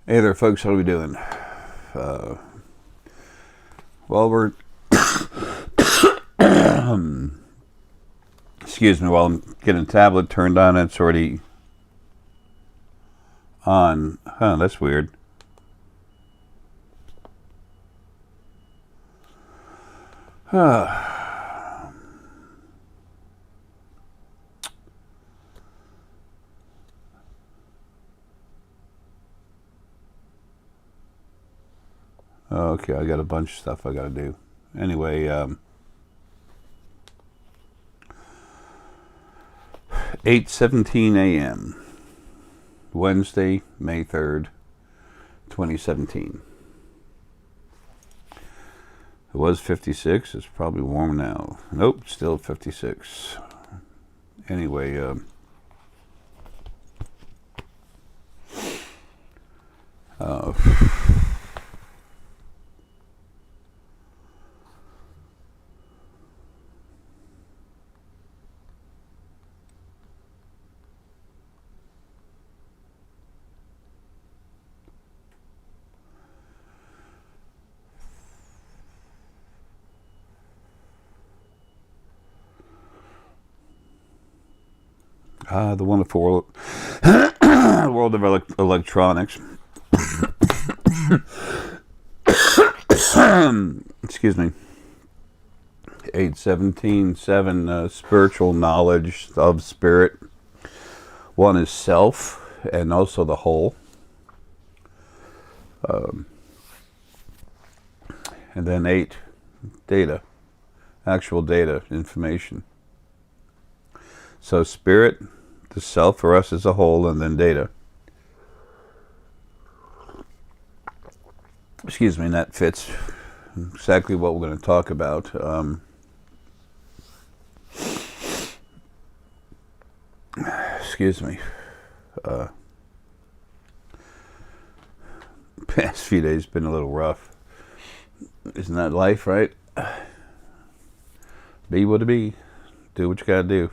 Hey there, folks. How are we doing? Well, we're excuse me. While I'm getting a tablet turned on, it's already on. Huh? That's weird. Okay, I got a bunch of stuff I got to do. Anyway, 8:17 a.m. Wednesday, May 3rd, 2017. It was 56. It's probably warm now. Nope, still 56. Anyway, the wonderful world of electronics. Excuse me. 8:17:7. Spiritual knowledge of spirit. One is self, and also the whole. And then 8, data, actual data, information. So spirit, the self for us as a whole, and then data. Excuse me, and that fits exactly what we're going to talk about. Excuse me. Past few days been a little rough. Isn't that life, right? Be what it be. Do what you gotta do.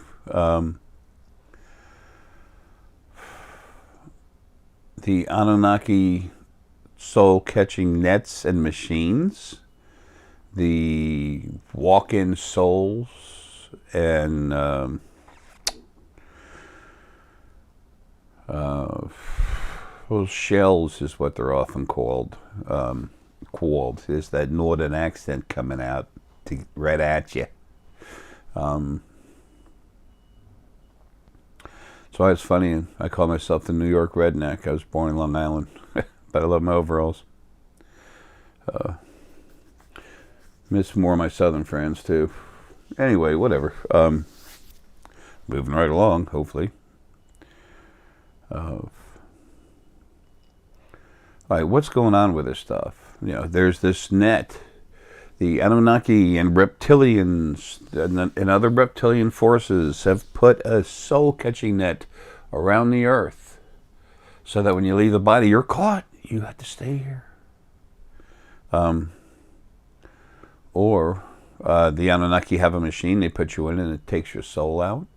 The Anunnaki soul-catching nets and machines, the walk-in souls, and those shells is what they're often called. Is that northern accent coming out right at you. So it's funny, I call myself the New York redneck. I was born in Long Island, but I love my overalls. Miss more of my southern friends too. Anyway, whatever. Moving right along, hopefully. All right, what's going on with this stuff? You know, there's this net. The Anunnaki and reptilians and other reptilian forces have put a soul-catching net around the earth so that when you leave the body, you're caught. You have to stay here. Or the Anunnaki have a machine they put you in and it takes your soul out.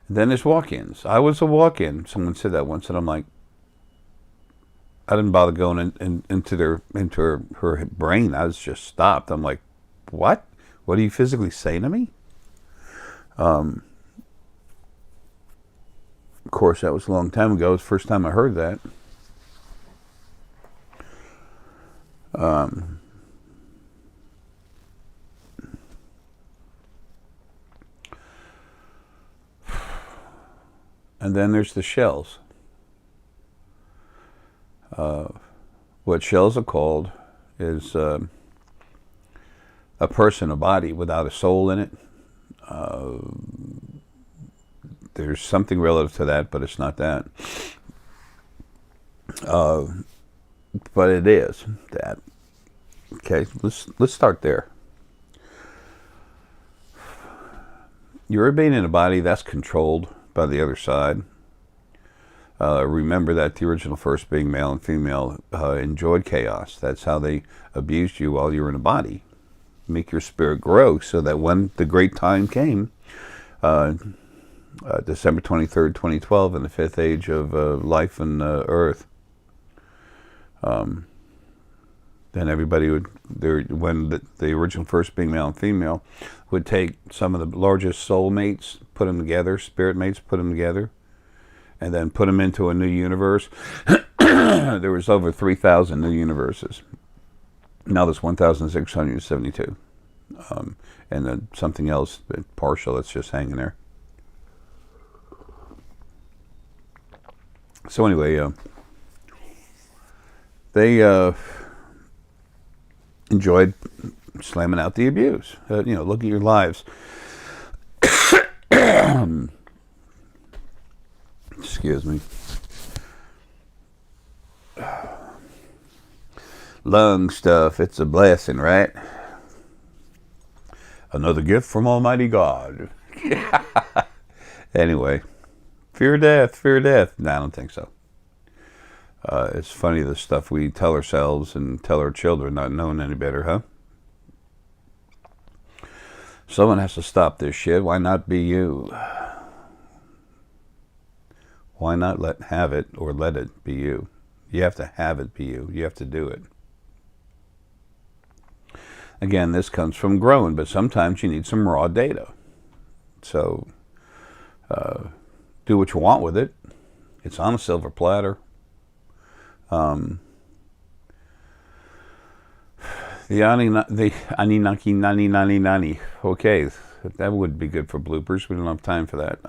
And then there's walk-ins. I was a walk-in. Someone said that once, and I'm like, I didn't bother going into her brain. I was just stopped. I'm like, what? What are you physically saying to me? Of course, that was a long time ago. It was the first time I heard that. And then there's the shells. What shells are called is a person, a body without a soul in it. There's something relative to that, but it's not that. But it is that. Okay, let's start there. You're being in a body that's controlled by the other side. Remember that the original first being male and female enjoyed chaos. That's how they abused you while you were in a body. Make your spirit grow so that when the great time came, December 23rd, 2012, in the fifth age of life on Earth. Then everybody would, when the original first being male and female, would take some of the largest soul mates, put them together, spirit mates, put them together, and then put them into a new universe. There was over 3,000 new universes. Now there's 1,672. And then something else, partial, that's just hanging there. So anyway, they enjoyed slamming out the abuse. Look at your lives. Excuse me. Lung stuff, it's a blessing, right? Another gift from Almighty God. Anyway, fear death, fear death. No, I don't think so. It's funny the stuff we tell ourselves and tell our children, not knowing any better, huh? Someone has to stop this shit. Why not be you? Why not let it be you? You have to have it be you. You have to do it. Again, this comes from growing, but sometimes you need some raw data. So, do what you want with it. It's on a silver platter. The Anunnaki nani nani nani. Okay, that would be good for bloopers. We don't have time for that.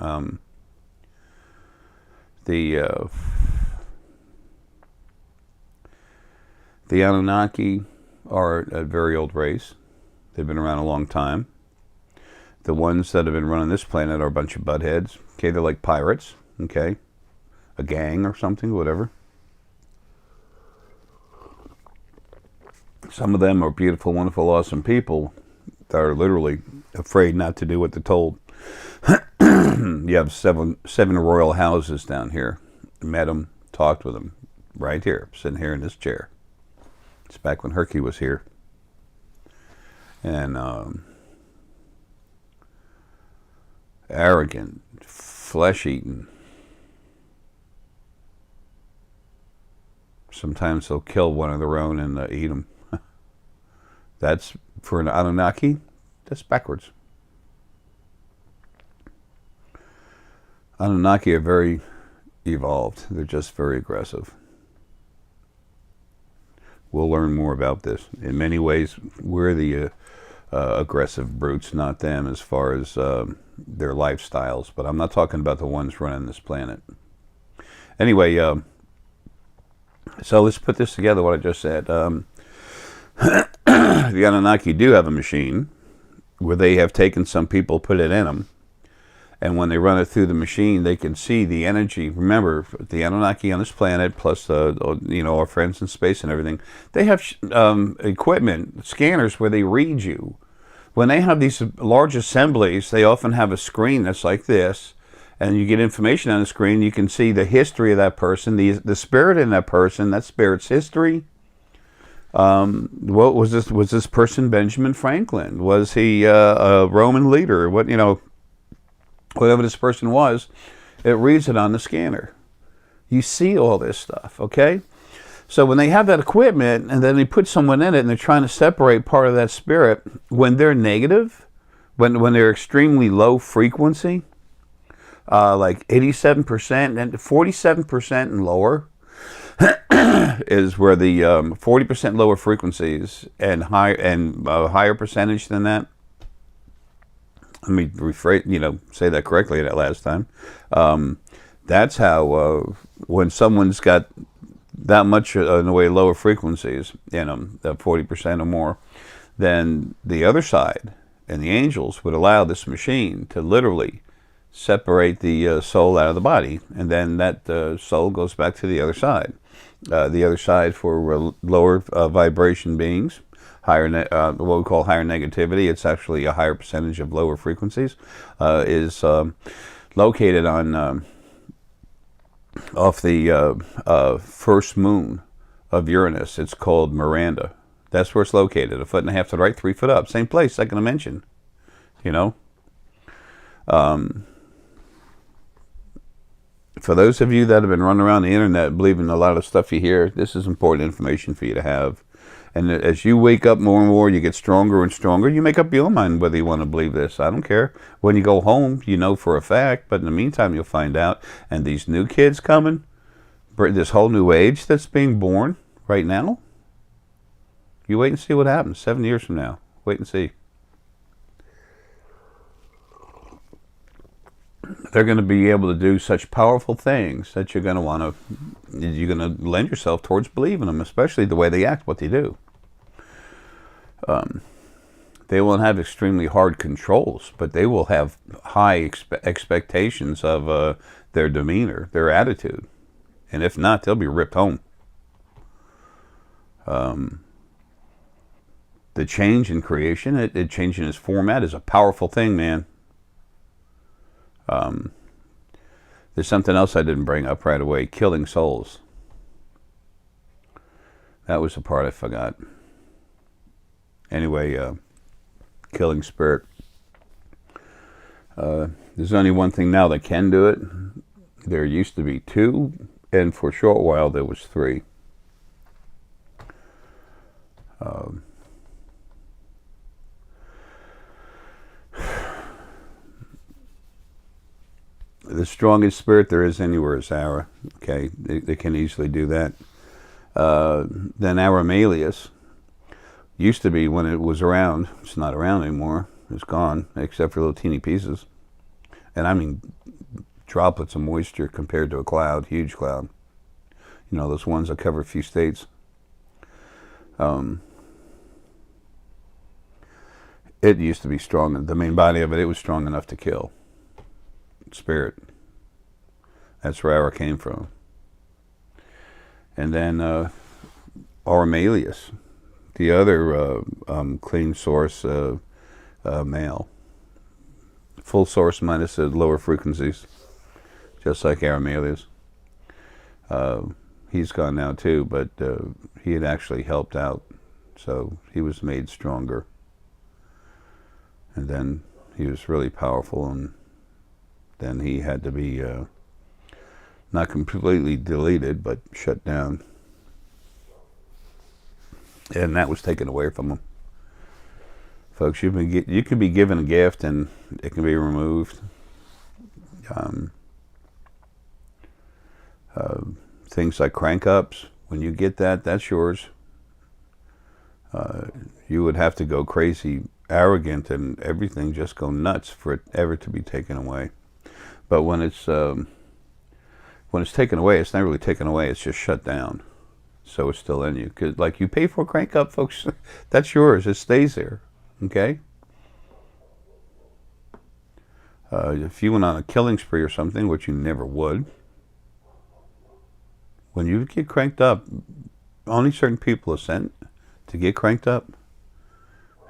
The Anunnaki are a very old race. They've been around a long time. The ones that have been running this planet are a bunch of buttheads. Okay, they're like pirates. Okay, a gang or something, whatever. Some of them are beautiful, wonderful, awesome people that are literally afraid not to do what they're told. You have seven royal houses down here. Met them, talked with them, right here, sitting here in this chair. It's back when Herky was here. And arrogant, flesh-eating. Sometimes they'll kill one of their own and eat them. That's, for an Anunnaki, that's backwards. Anunnaki are very evolved. They're just very aggressive. We'll learn more about this. In many ways, we're the aggressive brutes, not them, as far as their lifestyles. But I'm not talking about the ones running this planet. Anyway, so let's put this together, what I just said. The Anunnaki do have a machine where they have taken some people, put it in them, and when they run it through the machine, they can see the energy. Remember, the Anunnaki on this planet, plus our friends in space and everything, they have equipment, scanners where they read you. When they have these large assemblies, they often have a screen that's like this, and you get information on the screen. You can see the history of that person, the spirit in that person, that spirit's history. What was this? Was this person Benjamin Franklin? Was he a Roman leader? Whatever this person was, it reads it on the scanner. You see all this stuff, okay? So when they have that equipment and then they put someone in it and they're trying to separate part of that spirit, when they're negative, when they're extremely low frequency, like 87% and 47% and lower, is where the 40% lower frequencies and higher percentage than that. Let me rephrase, say that correctly that last time. That's how when someone's got that much in the way of lower frequencies, that 40% or more, then the other side and the angels would allow this machine to literally separate the soul out of the body, and then that soul goes back to the other side. The other side for lower vibration beings, higher what we call higher negativity, it's actually a higher percentage of lower frequencies, is located on off the first moon of Uranus. It's called Miranda. That's where it's located, 1.5 feet to the right, 3 foot up. Same place, second dimension, For those of you that have been running around the internet believing a lot of stuff you hear, this is important information for you to have. And as you wake up more and more, you get stronger and stronger. You make up your own mind whether you want to believe this. I don't care. When you go home, you know for a fact. But in the meantime, you'll find out. And these new kids coming, this whole new age that's being born right now, you wait and see what happens 7 years from now. Wait and see. They're going to be able to do such powerful things that you're going to lend yourself towards believing them, especially the way they act, what they do. They won't have extremely hard controls, but they will have high expectations of their demeanor, their attitude. And if not, they'll be ripped home. The change in creation, it changing its format is a powerful thing, man. There's something else I didn't bring up right away. Killing souls. That was the part I forgot. Anyway, killing spirit. There's only one thing now that can do it. There used to be 2, and for a short while there was 3. The strongest spirit there is anywhere is Arae. Okay, they can easily do that. Then Arae used to be when it was around. It's not around anymore. It's gone, except for little teeny pieces. And I mean droplets of moisture compared to a cloud, huge cloud. You know, those ones that cover a few states. It used to be strong. The main body of it was strong enough to kill. Spirit. That's where Arae came from. And then Arae, the other clean source male. Full source minus the lower frequencies, just like Arae. He's gone now too, but he had actually helped out, so he was made stronger. And then he was really powerful, and then he had to be not completely deleted, but shut down. And that was taken away from him. Folks, you can be given a gift and it can be removed. Things like crank-ups, when you get that, that's yours. You would have to go crazy, arrogant, and everything just go nuts for it ever to be taken away. But when it's taken away, it's not really taken away. It's just shut down, so it's still in you. 'Cause like you pay for a crank up, folks, that's yours. It stays there. Okay. If you went on a killing spree or something, which you never would, when you get cranked up, only certain people are sent to get cranked up,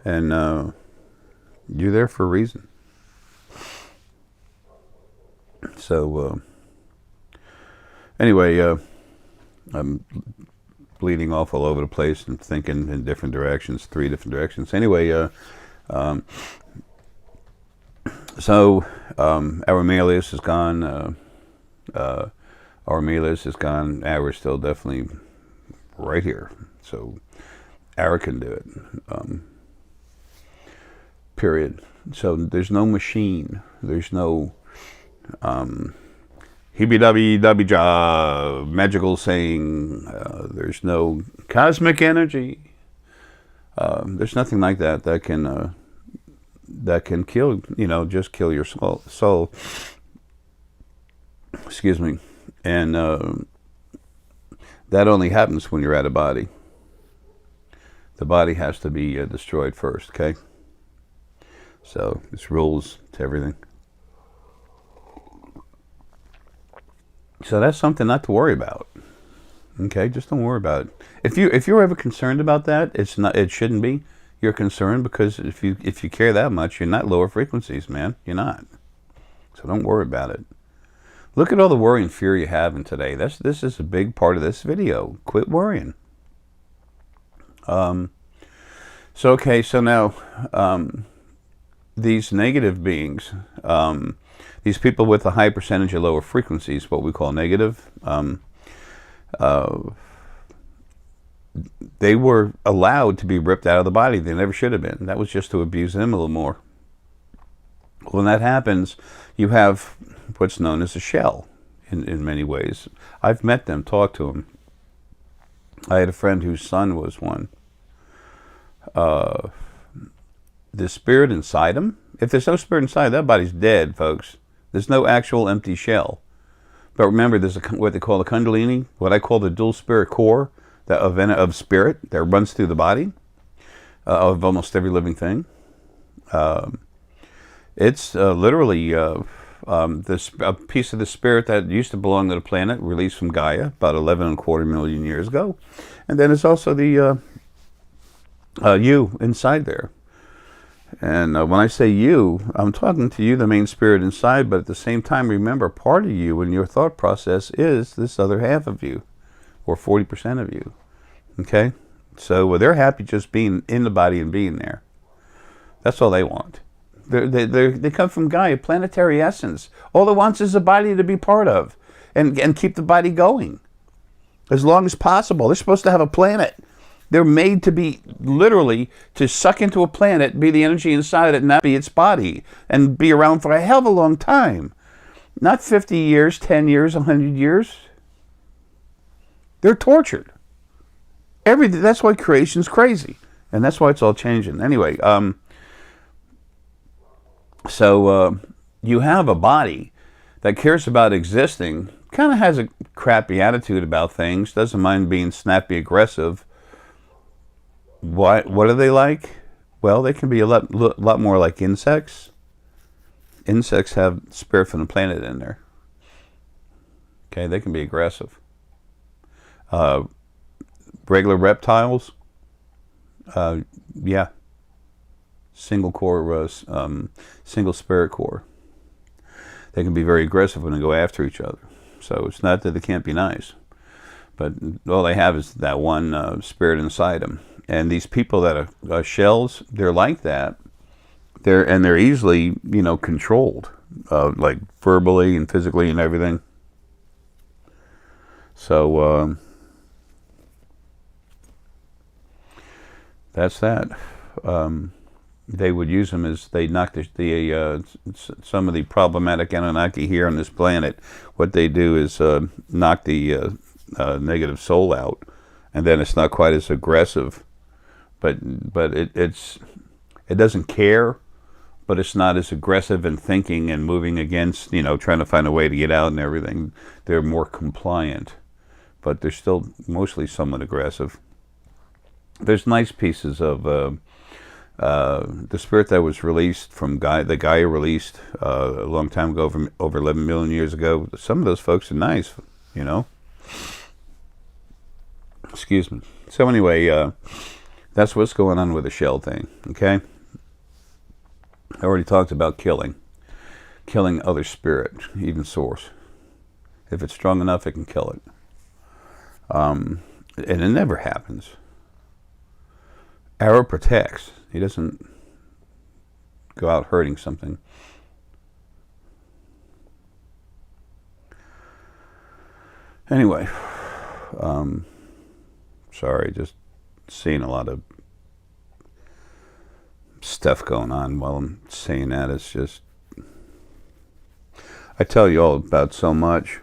and you're there for a reason. So, anyway, I'm bleeding off all over the place and thinking in different directions, 3 different directions. Anyway, so Arae is gone. Arae is gone. Arae's still definitely right here. So Arae can do it. Period. So there's no machine. There's no hibbity-dubby-dubby-ja, magical saying. There's no cosmic energy. There's nothing like that that can kill, just kill your soul. Excuse me. And that only happens when you're out of body. The body has to be destroyed first, okay? So it's rules to everything. So that's something not to worry about. Okay, just don't worry about it. If you're ever concerned about that, it shouldn't be. You're concerned because if you care that much, you're not lower frequencies, man. You're not. So don't worry about it. Look at all the worry and fear you have in today. This is a big part of this video. Quit worrying. So now these negative beings, These people with a high percentage of lower frequencies, what we call negative, they were allowed to be ripped out of the body. They never should have been. That was just to abuse them a little more. When that happens, you have what's known as a shell in many ways. I've met them, talked to them. I had a friend whose son was one. The spirit inside him, if there's no spirit inside, that body's dead, folks. There's no actual empty shell. But remember, there's what they call the kundalini, what I call the dual spirit core of spirit that runs through the body of almost every living thing. It's literally a piece of the spirit that used to belong to the planet, released from Gaia about 11.25 million years ago. And then it's also the you inside there. And when I say you, I'm talking to you, the main spirit inside, but at the same time, remember, part of you in your thought process is this other half of you, or 40% of you. Okay? So they're happy just being in the body and being there. That's all they want. They come from Gaia, planetary essence. All it wants is a body to be part of and keep the body going as long as possible. They're supposed to have a planet. They're made to be, literally, to suck into a planet, be the energy inside it, not be its body, and be around for a hell of a long time. Not 50 years, 10 years, 100 years. They're tortured. That's why creation's crazy. And that's why it's all changing. Anyway, so you have a body that cares about existing, kind of has a crappy attitude about things, doesn't mind being snappy aggressive. What are they like? Well, they can be a lot more like insects. Insects have spirit from the planet in there. Okay, they can be aggressive. Regular reptiles, yeah. Single core, single spirit core. They can be very aggressive when they go after each other. So it's not that they can't be nice, but all they have is that one spirit inside them. And these people that are shells, they're like that. They're easily, controlled, like verbally and physically and everything. So that's that. They would use them as they knock some of the problematic Anunnaki here on this planet. What they do is knock the negative soul out, and then it's not quite as aggressive. But it doesn't care, but it's not as aggressive in thinking and moving against, trying to find a way to get out and everything. They're more compliant, but they're still mostly somewhat aggressive. There's nice pieces of the spirit that was released from the Gaia released a long time ago, over 11 million years ago. Some of those folks are nice, Excuse me. So anyway, that's what's going on with the shell thing, okay? I already talked about killing other spirit, even source. If it's strong enough, it can kill it. And it never happens. Arae protects. He doesn't go out hurting something. Anyway, sorry, just seeing a lot of stuff going on while I'm saying that. It's just, I tell you all about so much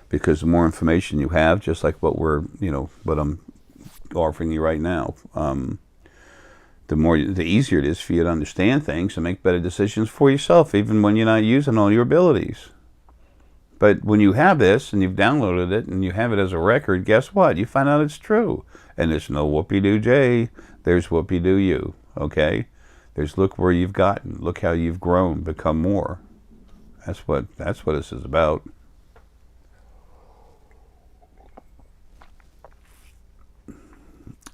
because the more information you have, just like what what I'm offering you right now, the easier it is for you to understand things and make better decisions for yourself, even when you're not using all your abilities. But when you have this and you've downloaded it and you have it as a record, guess what? You find out it's true. And there's no whoopee-doo Jay. There's whoopee-doo you. Okay? There's look where you've gotten. Look how you've grown, become more. That's what this is about.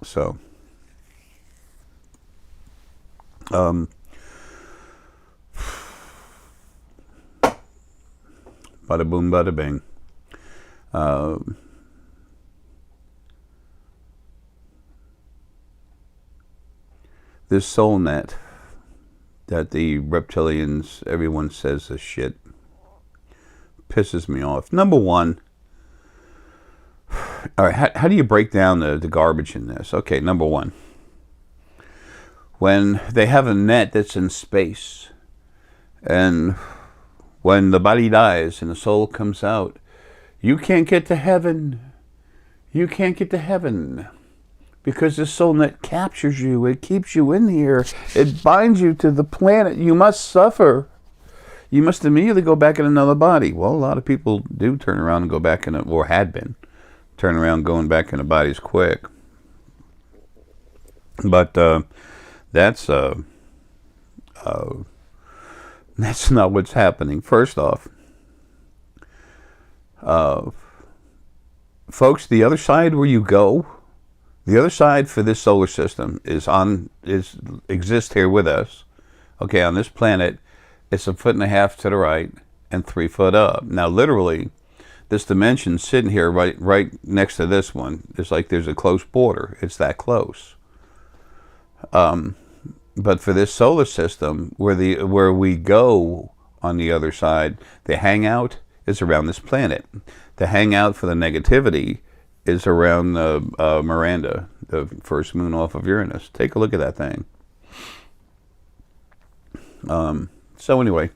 So, bada boom, bada bing. This soul net that the reptilians, everyone says is shit. pisses me off. Number one, all right, how do you break down the garbage in this? Okay, number one, when they have a net that's in space, and when the body dies and the soul comes out, you can't get to heaven. You can't get to heaven because the soul net captures you. It keeps you in here. It binds you to the planet. You must suffer. You must immediately go back in another body. Well, a lot of people do turn around and go back in, or had been turn around going back into bodies quick. But that's not what's happening. First off, folks, the other side where you go, the other side for this solar system exists here with us. Okay, on this planet, it's 1.5 feet to the right and 3 foot up. Now, literally, this dimension sitting here right next to this one, it's like there's a close border. It's that close. But for this solar system, where we go on the other side, the hangout is around this planet. The hangout for the negativity is around Miranda, the first moon off of Uranus. Take a look at that thing. So anyway,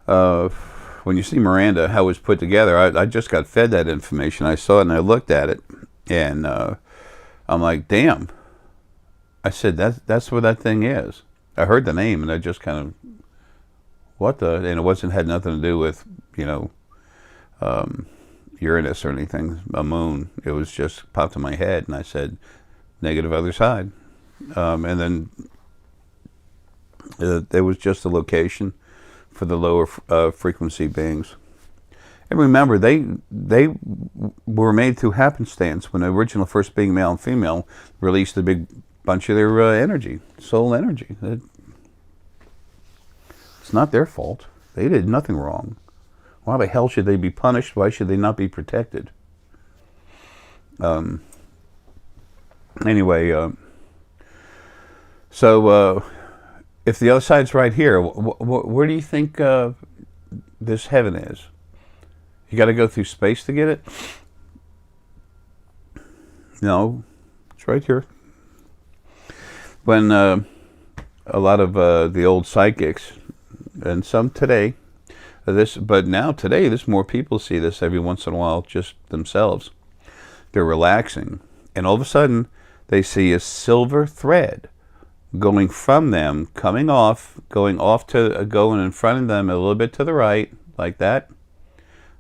when you see Miranda, how it was put together, I just got fed that information. I saw it and I looked at it, and I'm like, damn. I said, that's where that thing is. I heard the name, and I just kind of, what the, and it had nothing to do with, Uranus or anything, a moon. It was just popped in my head, and I said, negative other side. And then there was just a location for the lower frequency beings. And remember, they were made through happenstance when the original first being, male and female, released a big bunch of their energy, soul energy. It's not their fault. They did nothing wrong. Why the hell should they be punished? Why should they not be protected? Anyway, so if the other side's right here, where do you think this heaven is? You got to go through space to get it? No, it's right here. When a lot of the old psychics, and some today, but now today, there's more people see this every once in a while, just themselves. They're relaxing, and all of a sudden, they see a silver thread going from them, going in front of them a little bit to the right, like that.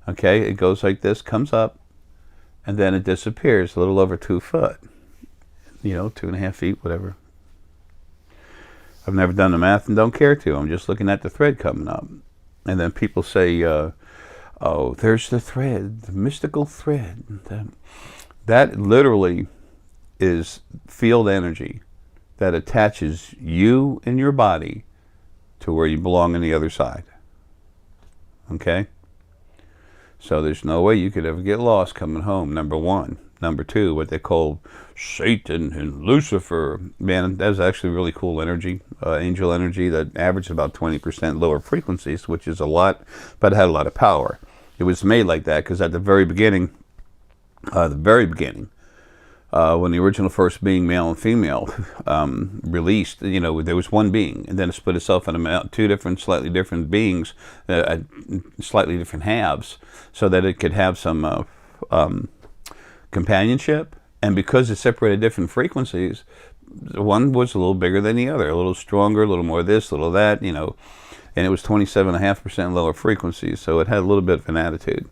Okay, it goes like this, comes up, and then it disappears, a little over 2 foot. 2.5 feet, whatever. I've never done the math and don't care to. I'm just looking at the thread coming up. And then people say, oh, there's the thread, the mystical thread. That literally is field energy that attaches you and your body to where you belong on the other side. Okay? So there's no way you could ever get lost coming home, number one. Number two, what they call Satan and Lucifer. Man, that was actually really cool energy, angel energy that averaged about 20% lower frequencies, which is a lot, but it had a lot of power. It was made like that because at the very beginning, when the original first being, male and female, released, there was one being, and then it split itself into two different, slightly different beings, slightly different halves, so that it could have some companionship. And because it separated different frequencies, one was a little bigger than the other, a little stronger, a little more this, a little that, and it was 27.5% lower frequencies, so it had a little bit of an attitude.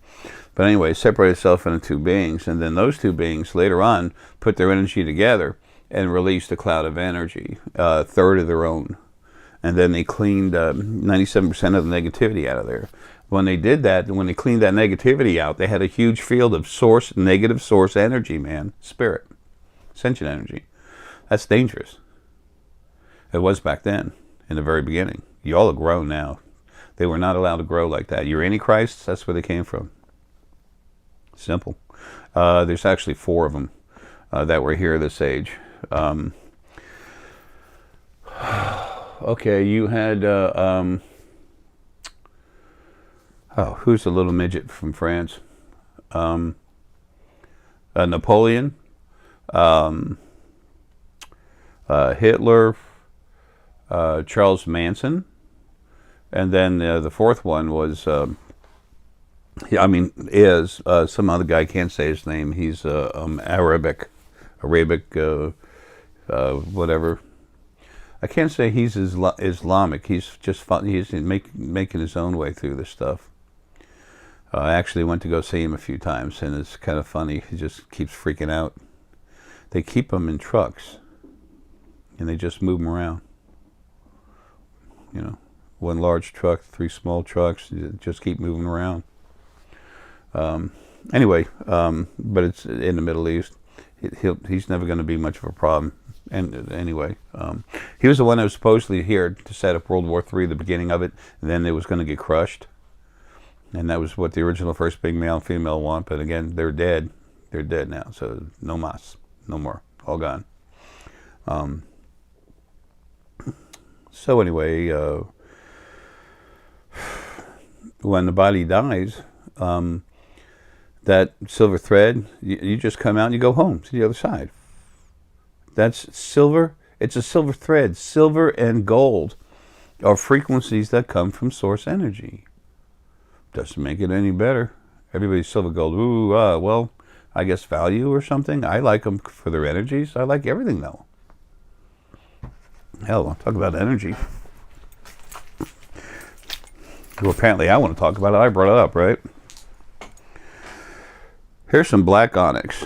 But anyway, it separated itself into two beings, and then those two beings later on put their energy together and released a cloud of energy, a third of their own. And then they cleaned 97% of the negativity out of there. When they did that, when they cleaned that negativity out, they had a huge field of negative source energy, man, spirit, sentient energy. That's dangerous. It was back then, in the very beginning. You all are grown now. They were not allowed to grow like that. Your antichrists, that's where they came from. Simple. There's actually 4 of them that were here this age. Okay, you had... Oh, who's the little midget from France? Napoleon, um, Hitler, Charles Manson, and then the fourth one was, some other guy, can't say his name. He's Arabic, whatever. I can't say he's Islamic. He's just he's making his own way through this stuff. I actually went to go see him a few times, and it's kind of funny. He just keeps freaking out. They keep him in trucks, and they just move him around. You know, one large truck, 3 small trucks, just keep moving around. Anyway, but it's in the Middle East. He's never going to be much of a problem. And anyway, he was the one that was supposedly here to set up World War III, the beginning of it, and then it was going to get crushed. And that was what the original first big male and female want. But again, they're dead. They're dead now. So no mas, no more, all gone. So anyway, when the body dies, that silver thread, you just come out and you go home to the other side. That's silver. It's a silver thread. Silver and gold are frequencies that come from source energy. Doesn't make it any better. Everybody's silver gold. Ooh, well, I guess value or something. I like them for their energies. I like everything though. Hell, talk about energy. Well, apparently I want to talk about it. I brought it up, right? Here's some black onyx.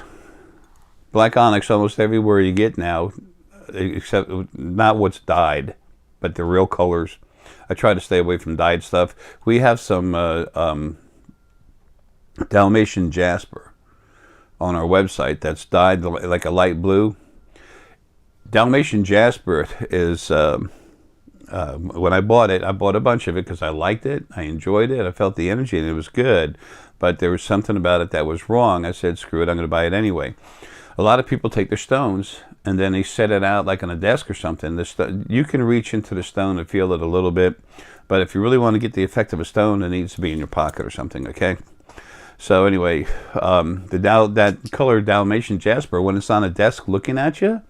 Black onyx almost everywhere you get now, except not what's dyed, but the real colors. I try to stay away from dyed stuff. We have some Dalmatian jasper on our website that's dyed like a light blue. Dalmatian jasper is, when I bought a bunch of it because I liked it, I enjoyed it, I felt the energy, and it was good. But there was something about it that was wrong. I said, screw it, I'm going to buy it anyway. A lot of people take their stones and then they set it out like on a desk or something. You can reach into the stone and feel it a little bit, but if you really want to get the effect of a stone, it needs to be in your pocket or something, okay? So anyway, that colored Dalmatian jasper, when it's on a desk looking at you,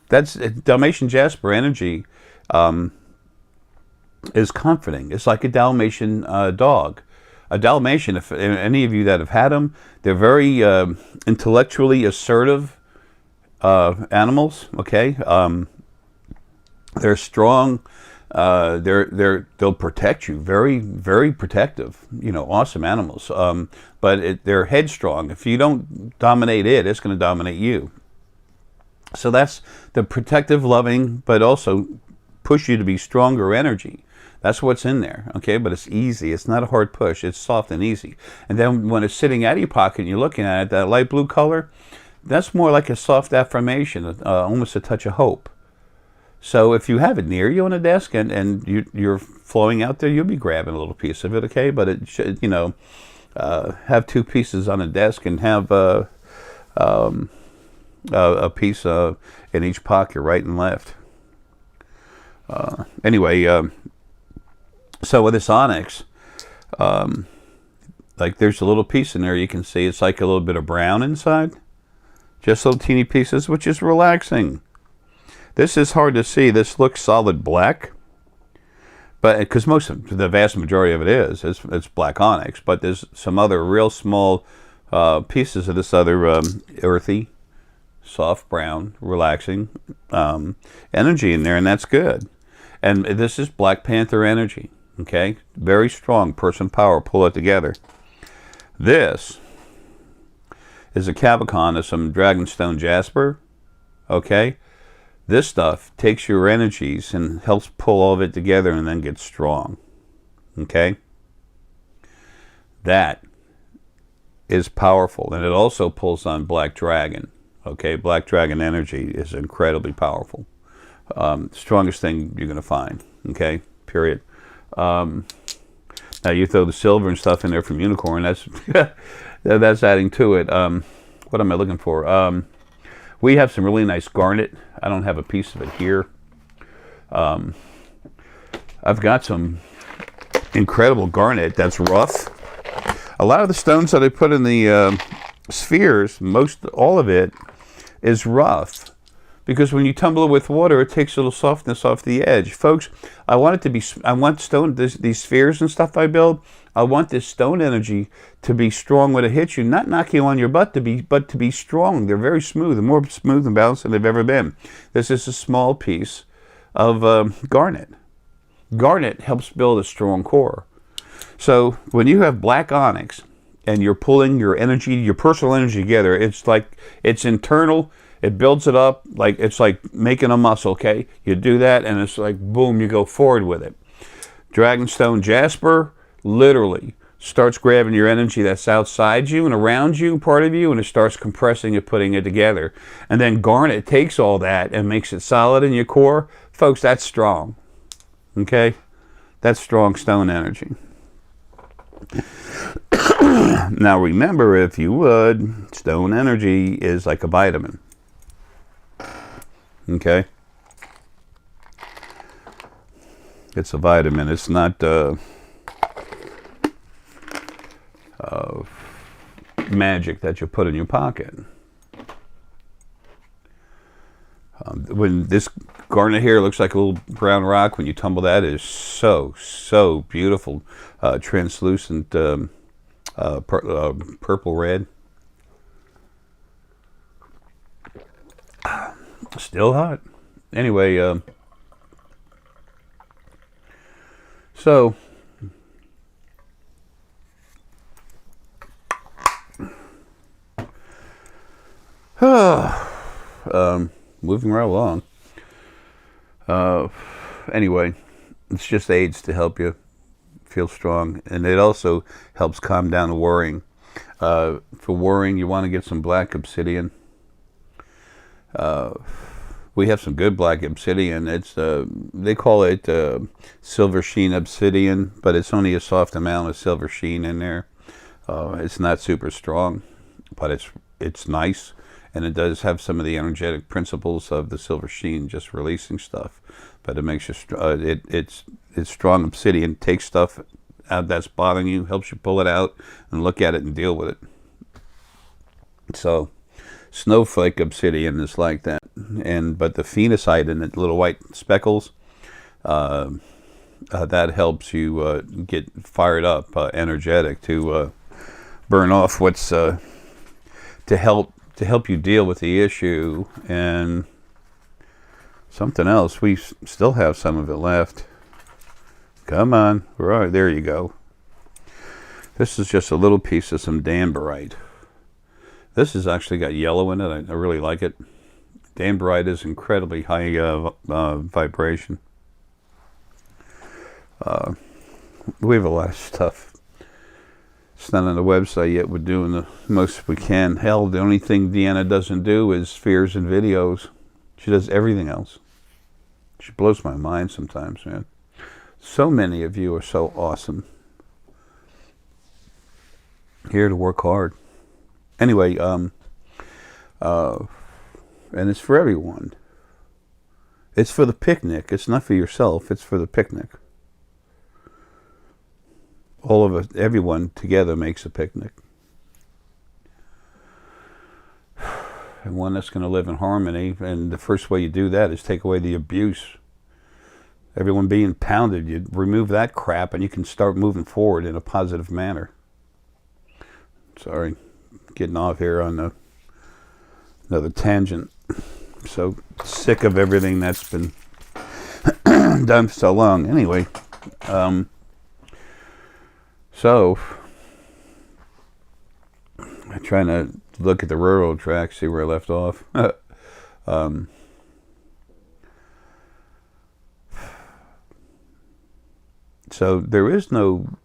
that's Dalmatian jasper energy is comforting. It's like a Dalmatian dog. A Dalmatian, if any of you that have had them, they're very intellectually assertive animals. Okay, they're strong. They'll protect you. Very, very protective. You know, awesome animals. But they're headstrong. If you don't dominate it, it's going to dominate you. So that's the protective, loving, but also push you to be stronger energy. That's what's in there, okay? But it's easy. It's not a hard push. It's soft and easy. And then when it's sitting out of your pocket and you're looking at it, that light blue color, that's more like a soft affirmation, almost a touch of hope. So if you have it near you on a desk and you're flowing out there, you'll be grabbing a little piece of it, okay? But it should, you know, have 2 pieces on a desk and have a piece in each pocket, right and left. Anyway, so with this onyx, like there's a little piece in there you can see. It's like a little bit of brown inside. Just little teeny pieces, which is relaxing. This is hard to see. This looks solid black. But because the vast majority of it is, it's black onyx. But there's some other real small pieces of this other earthy, soft brown, relaxing energy in there, and that's good. And this is Black Panther energy. Okay, very strong person power. Pull it together. This is a Cabochon of some Dragonstone jasper. Okay, this stuff takes your energies and helps pull all of it together and then get strong. Okay, that is powerful, and it also pulls on Black Dragon. Okay, Black Dragon energy is incredibly powerful. Strongest thing you're going to find. Okay, period. Now you throw the silver and stuff in there from unicorn. That's that's adding to it. What am I looking for? We have some really nice garnet. I don't have a piece of it here. I've got some incredible garnet that's rough. A lot of the stones that I put in the spheres, all of it, is rough. Because when you tumble it with water, it takes a little softness off the edge. Folks, I want stone, these spheres and stuff I build, I want this stone energy to be strong when it hits you, not knock you on your butt, but to be strong. They're very smooth, and more smooth and balanced than they've ever been. This is a small piece of garnet. Garnet helps build a strong core. So when you have black onyx and you're pulling your energy, your personal energy together, it's like it's internal. It builds it up like it's like making a muscle, okay? You do that and it's like, boom, you go forward with it. Dragonstone Jasper literally starts grabbing your energy that's outside you and around you, part of you, and it starts compressing it, putting it together. And then garnet takes all that and makes it solid in your core. Folks, that's strong, okay? That's strong stone energy. Now remember, if you would, stone energy is like a vitamin. Okay? It's a vitamin. It's not magic that you put in your pocket. When this garnet here looks like a little brown rock, when you tumble that, it is so beautiful. Translucent purple red. Still hot. Anyway, so moving right along. Anyway, it's just aids to help you feel strong, and it also helps calm down the worrying. For worrying, you want to get some black obsidian. We have some good black obsidian. It's they call it silver sheen obsidian, but it's only a soft amount of silver sheen in there. It's not super strong, but it's nice, and it does have some of the energetic principles of the silver sheen, just releasing stuff. But it makes you it's strong obsidian. Takes stuff out that's bothering you, helps you pull it out and look at it and deal with it. So snowflake obsidian is like that, but the phenocite in it, little white speckles, that helps you get fired up, energetic, to burn off what's to help you deal with the issue. And something else, we still have some of it left. Come on, right there you go. This is just a little piece of some danbarite. This has actually got yellow in it. I really like it. Danbarite is incredibly high vibration. We have a lot of stuff. It's not on the website yet. We're doing the most we can. Hell, the only thing Deanna doesn't do is spheres and videos. She does everything else. She blows my mind sometimes, man. So many of you are so awesome. Here to work hard. Anyway, and it's for everyone. It's for the picnic. It's not for yourself. It's for the picnic. All of us, everyone together makes a picnic. And one that's going to live in harmony. And the first way you do that is take away the abuse. Everyone being pounded, you remove that crap and you can start moving forward in a positive manner. Sorry. Getting off here on another tangent. So sick of everything that's been done for so long. Anyway, so I'm trying to look at the railroad track, see where I left off. So there is no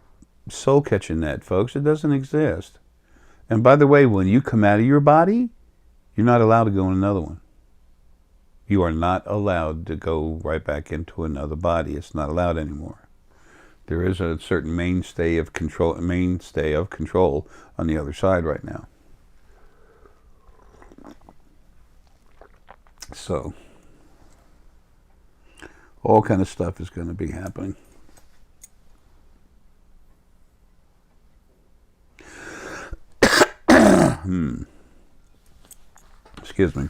soul catching net, folks. It doesn't exist. And by the way, when you come out of your body, you're not allowed to go in another one. You are not allowed to go right back into another body. It's not allowed anymore. There is a certain mainstay of control on the other side right now. So all kind of stuff is going to be happening. Excuse me.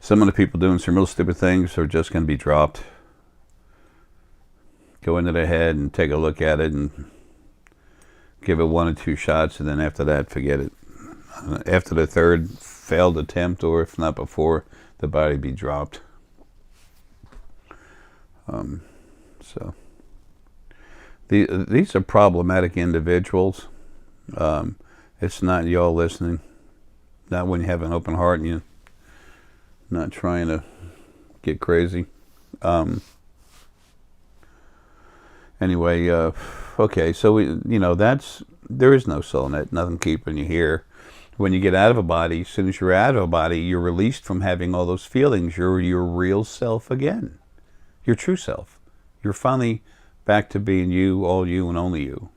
Some of the people doing some real stupid things are just going to be dropped. Go into the head and take a look at it and give it 1 or 2 shots, and then after that, forget it. After the third failed attempt, or if not before, the body be dropped. So these are problematic individuals. It's not y'all listening. Not when you have an open heart and you're not trying to get crazy. Anyway, okay, so there is no soul net, nothing keeping you here. When you get out of a body, as soon as you're out of a body, you're released from having all those feelings. You're your real self again, your true self. You're finally back to being you, all you, and only you.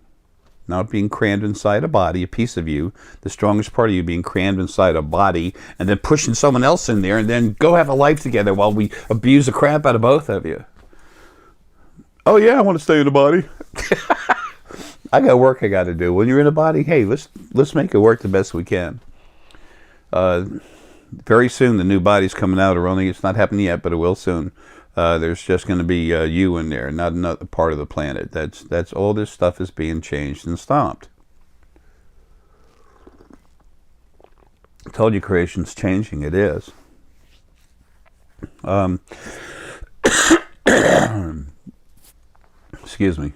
Not being crammed inside a body, a piece of you, the strongest part of you being crammed inside a body, and then pushing someone else in there, and then go have a life together while we abuse the crap out of both of you. Oh yeah, I want to stay in the body. I got work I got to do. When you're in a body, hey, let's make it work the best we can. Very soon, the new body's coming out. It's not happening yet, but it will soon. There's just going to be you in there, not another part of the planet. That's all. This stuff is being changed and stopped. I told you creation's changing. It is. Excuse me.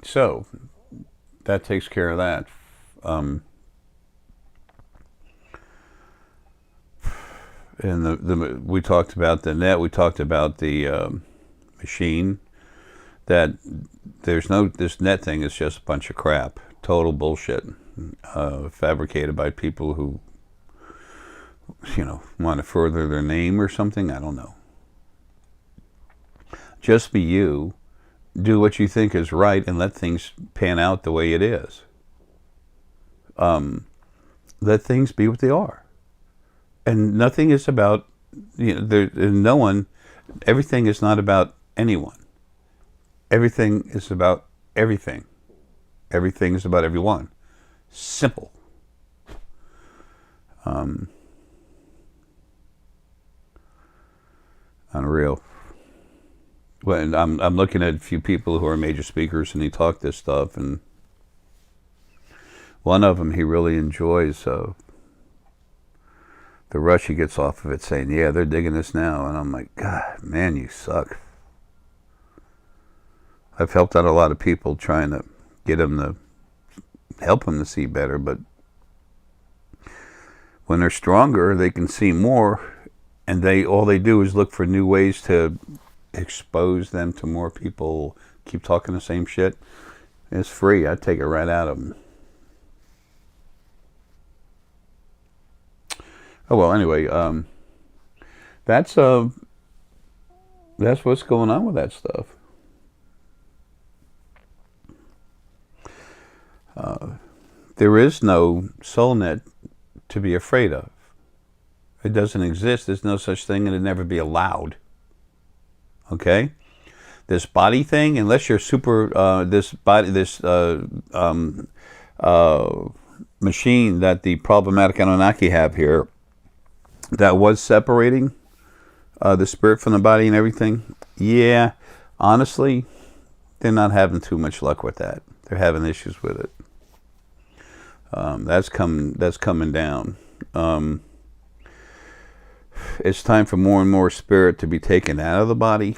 So that takes care of that. And we talked about the net. We talked about the machine. That this net thing is just a bunch of crap, total bullshit, fabricated by people who, want to further their name or something. I don't know. Just be you. Do what you think is right and let things pan out the way it is. Let things be what they are. And nothing is about, no one, everything is not about anyone. Everything is about everything. Everything is about everyone. Simple. Unreal. Well, I'm looking at a few people who are major speakers, and he talked this stuff, and one of them he really enjoys the rush he gets off of it, saying, "Yeah, they're digging this now," and I'm like, God, man, you suck. I've helped out a lot of people trying to get them to help them to see better, but when they're stronger, they can see more, and all they do is look for new ways to expose them to more people. Keep talking the same shit. It's free. I take it right out of them. Oh well. Anyway, that's what's going on with that stuff. There is no soul net to be afraid of. It doesn't exist. There's no such thing, and it'd never be allowed. Okay, this body thing, unless you're this machine that the problematic Anunnaki have here, that was separating the spirit from the body and everything. Yeah, honestly, they're not having too much luck with that. They're having issues with it. That's coming down. It's time for more and more spirit to be taken out of the body.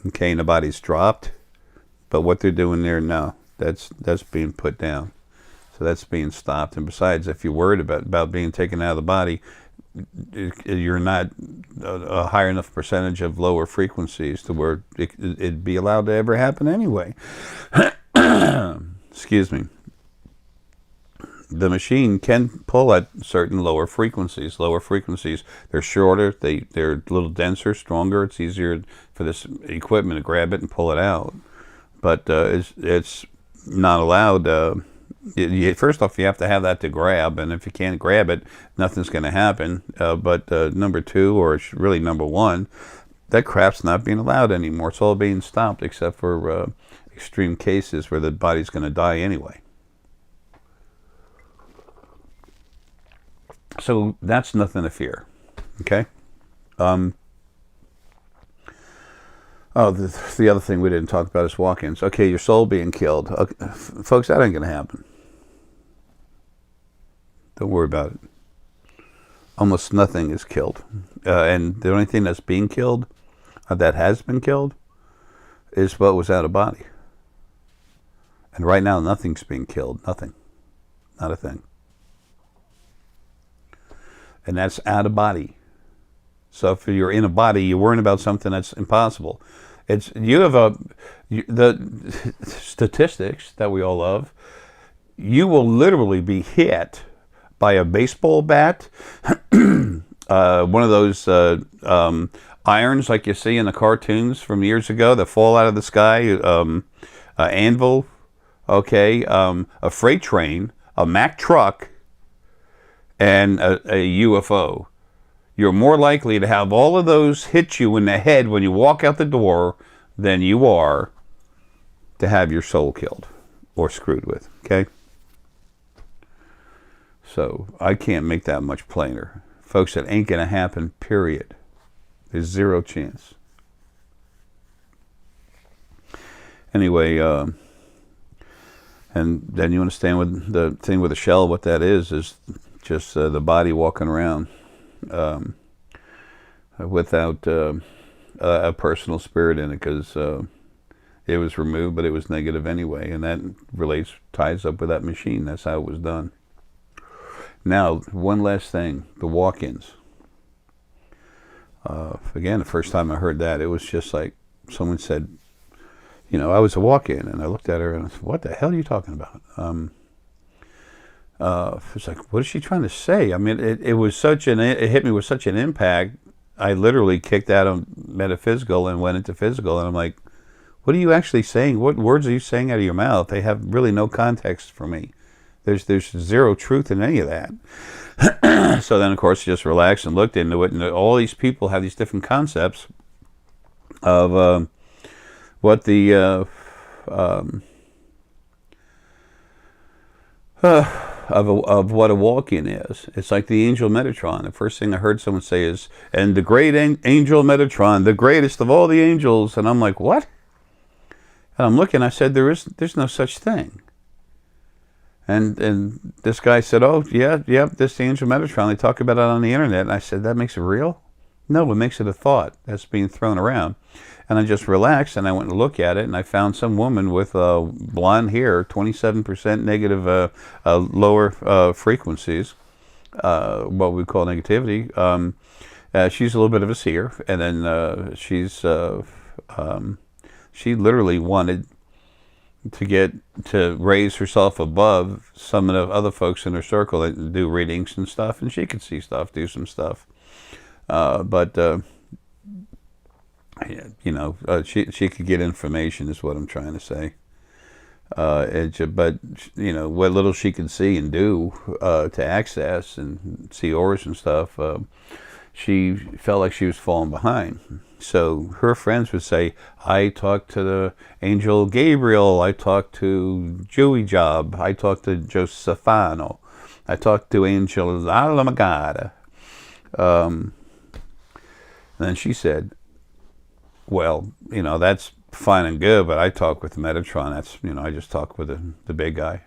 Okay, and the body's dropped. But what they're doing there now, that's being put down. So that's being stopped. And besides, if you're worried about being taken out of the body, you're not a high enough percentage of lower frequencies to where it'd be allowed to ever happen anyway. Excuse me. The machine can pull at certain lower frequencies. Lower frequencies, they're shorter, they're a little denser, stronger. It's easier for this equipment to grab it and pull it out. But it's not allowed. First off, you have to have that to grab, and if you can't grab it, nothing's going to happen. But number two, or really number one, that crap's not being allowed anymore. It's all being stopped except for extreme cases where the body's going to die anyway. So that's nothing to fear. Okay? The other thing we didn't talk about is walk-ins. Okay, your soul being killed. Okay, folks, that ain't going to happen. Don't worry about it. Almost nothing is killed. And the only thing that's being killed, that has been killed, is what was out of body. And right now, nothing's being killed. Nothing. Not a thing. And that's out of body. So if you're in a body, you're worrying about something that's impossible. The statistics that we all love, you will literally be hit by a baseball bat, one of those irons like you see in the cartoons from years ago that fall out of the sky, anvil, okay, a freight train, a Mack truck, and a UFO. You're more likely to have all of those hit you in the head when you walk out the door than you are to have your soul killed or screwed with, okay? So I can't make that much plainer. Folks, it ain't going to happen, period. There's zero chance. Anyway, and then you understand what the thing with the shell, what that is just the body walking around without a personal spirit in it, because it was removed, but it was negative anyway, and that ties up with that machine. That's how it was done. Now, one last thing, the walk-ins. Again, the first time I heard that, it was just like someone said, I was a walk-in, and I looked at her and I said, what the hell are you talking about? It's like, what is she trying to say? I mean, it hit me with such an impact. I literally kicked out of metaphysical and went into physical, and I'm like, what are you actually saying? What words are you saying out of your mouth? They have really no context for me. There's zero truth in any of that. So then, of course, just relaxed and looked into it, and all these people have these different concepts of what the of what a walk-in is. It's like the angel Metatron. The first thing I heard someone say is, and the great angel Metatron, the greatest of all the angels. And I'm like, what? And I'm looking, I said, there's no such thing. And this guy said, oh, yeah, this angel Metatron, they talk about it on the internet. And I said, that makes it real? No, it makes it a thought that's being thrown around. And I just relaxed, and I went to look at it, and I found some woman with blonde hair, 27% negative lower frequencies, what we call negativity. She's a little bit of a seer, and then she literally wanted to raise herself above some of the other folks in her circle that do readings and stuff, and she could see stuff, do some stuff. She could get information, is what I'm trying to say. But what little she could see and do to access and see auras and stuff, she felt like she was falling behind. So her friends would say, I talked to the angel Gabriel, I talked to Jewy Job, I talked to Josephano, I talked to angel Alamagada. And then she said, well, that's fine and good, but I talk with Metatron. That's, I just talk with the big guy.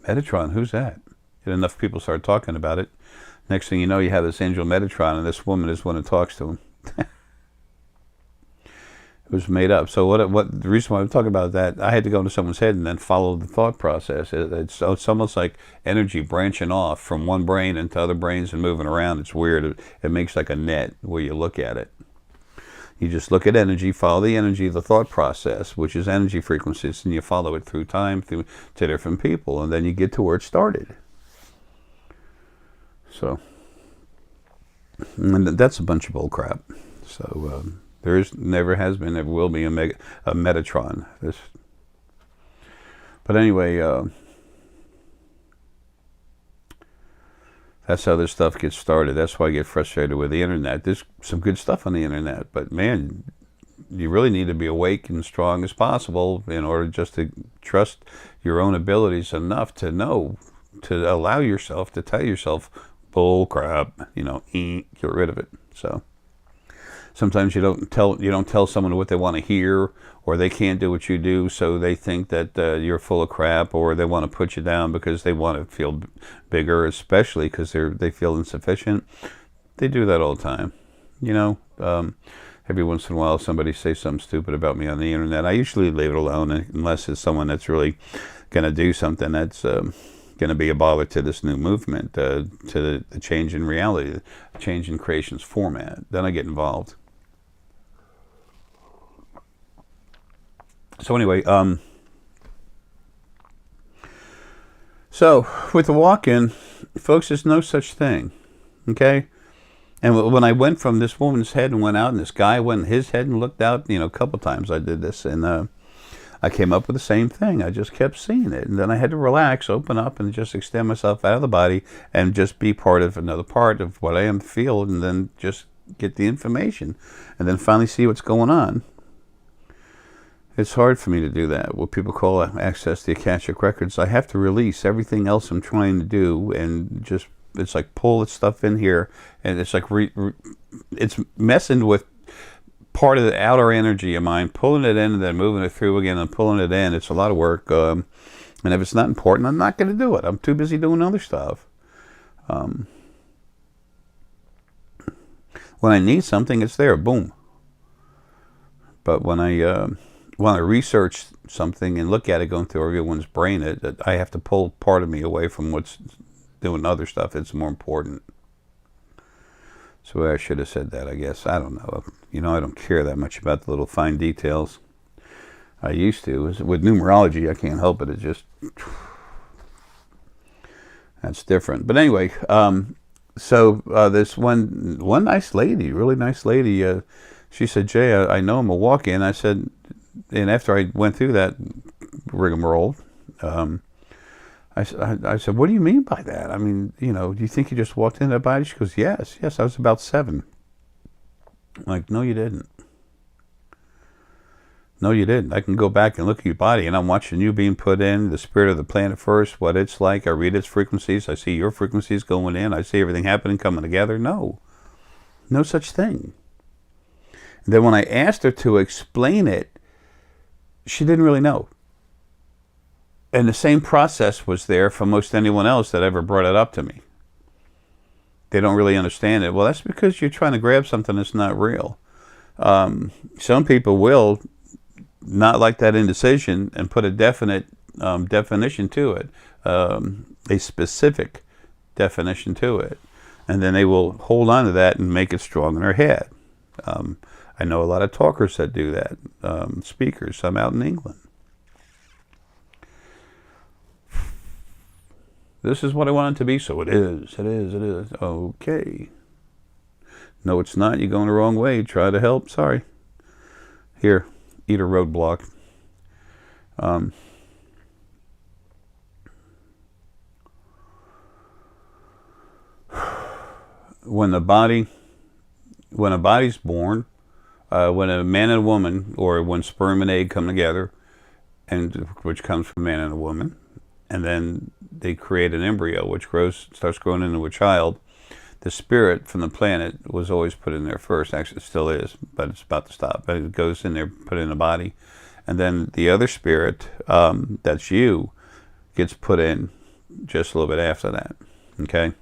Metatron, who's that? And enough people start talking about it. Next thing you know, you have this angel Metatron, and this woman is one that talks to him. It was made up. So what the reason why I'm talking about that, I had to go into someone's head and then follow the thought process. It's almost like energy branching off from one brain into other brains and moving around. It's weird. It makes like a net where you look at it. You just look at energy, follow the energy of the thought process, which is energy frequencies, and you follow it through time, to different people, and then you get to where it started. So, and that's a bunch of bull crap. So, never has been, never will be a Metatron. But anyway, That's how this stuff gets started. That's why I get frustrated with the internet. There's some good stuff on the internet, but man, you really need to be awake and strong as possible in order just to trust your own abilities enough to know, to allow yourself to tell yourself, bull crap, get rid of it. So sometimes you don't tell someone what they want to hear, or they can't do what you do, so they think that you're full of crap, or they want to put you down because they want to feel bigger, especially because they feel insufficient. They do that all the time, Every once in a while, somebody says something stupid about me on the internet. I usually leave it alone unless it's someone that's really going to do something that's going to be a bother to this new movement, to the change in reality, the change in creation's format. Then I get involved. So anyway, so with the walk-in, folks, there's no such thing, okay? And when I went from this woman's head and went out, and this guy went in his head and looked out, a couple times I did this, and I came up with the same thing. I just kept seeing it, and then I had to relax, open up, and just extend myself out of the body, and just be part of another part of what I am feel, and then just get the information, and then finally see what's going on. It's hard for me to do that. What people call access the Akashic Records. I have to release everything else I'm trying to do, and just it's like pull the stuff in here, and it's like it's messing with part of the outer energy of mine, pulling it in and then moving it through again and pulling it in. It's a lot of work, and if it's not important, I'm not going to do it. I'm too busy doing other stuff. When I need something, it's there, boom. But when I research something and look at it going through everyone's brain, I have to pull part of me away from what's doing other stuff. It's more important. So I should have said that, I guess. I don't know. I don't care that much about the little fine details. I used to. With numerology, I can't help it. It just, that's different. But anyway, so this one nice lady, really nice lady, she said, Jay, I know I'm a walk-in. I said, and after I went through that rigmarole, I said, what do you mean by that? I mean, do you think you just walked in that body? She goes, yes, I was about 7. I'm like, no, you didn't. No, you didn't. I can go back and look at your body, and I'm watching you being put in, the spirit of the planet first, what it's like. I read its frequencies. I see your frequencies going in. I see everything happening, coming together. No such thing. And then when I asked her to explain it, she didn't really know. And the same process was there for most anyone else that ever brought it up to me. They don't really understand it. Well, that's because you're trying to grab something that's not real. Some people will not like that indecision and put a definite definition to it, a specific definition to it. And then they will hold on to that and make it strong in their head. I know a lot of talkers that do that, speakers, some out in England. This is what I want it to be, so it is. Okay. No, it's not. You're going the wrong way. Try to help. Sorry. Here, eat a roadblock. When a body's born, when a man and a woman, or when sperm and egg come together, and which comes from a man and a woman, and then they create an embryo, which starts growing into a child. The spirit from the planet was always put in there first. Actually, it still is, but it's about to stop. But it goes in there, put in a body, and then the other spirit, that's you, gets put in just a little bit after that. Okay.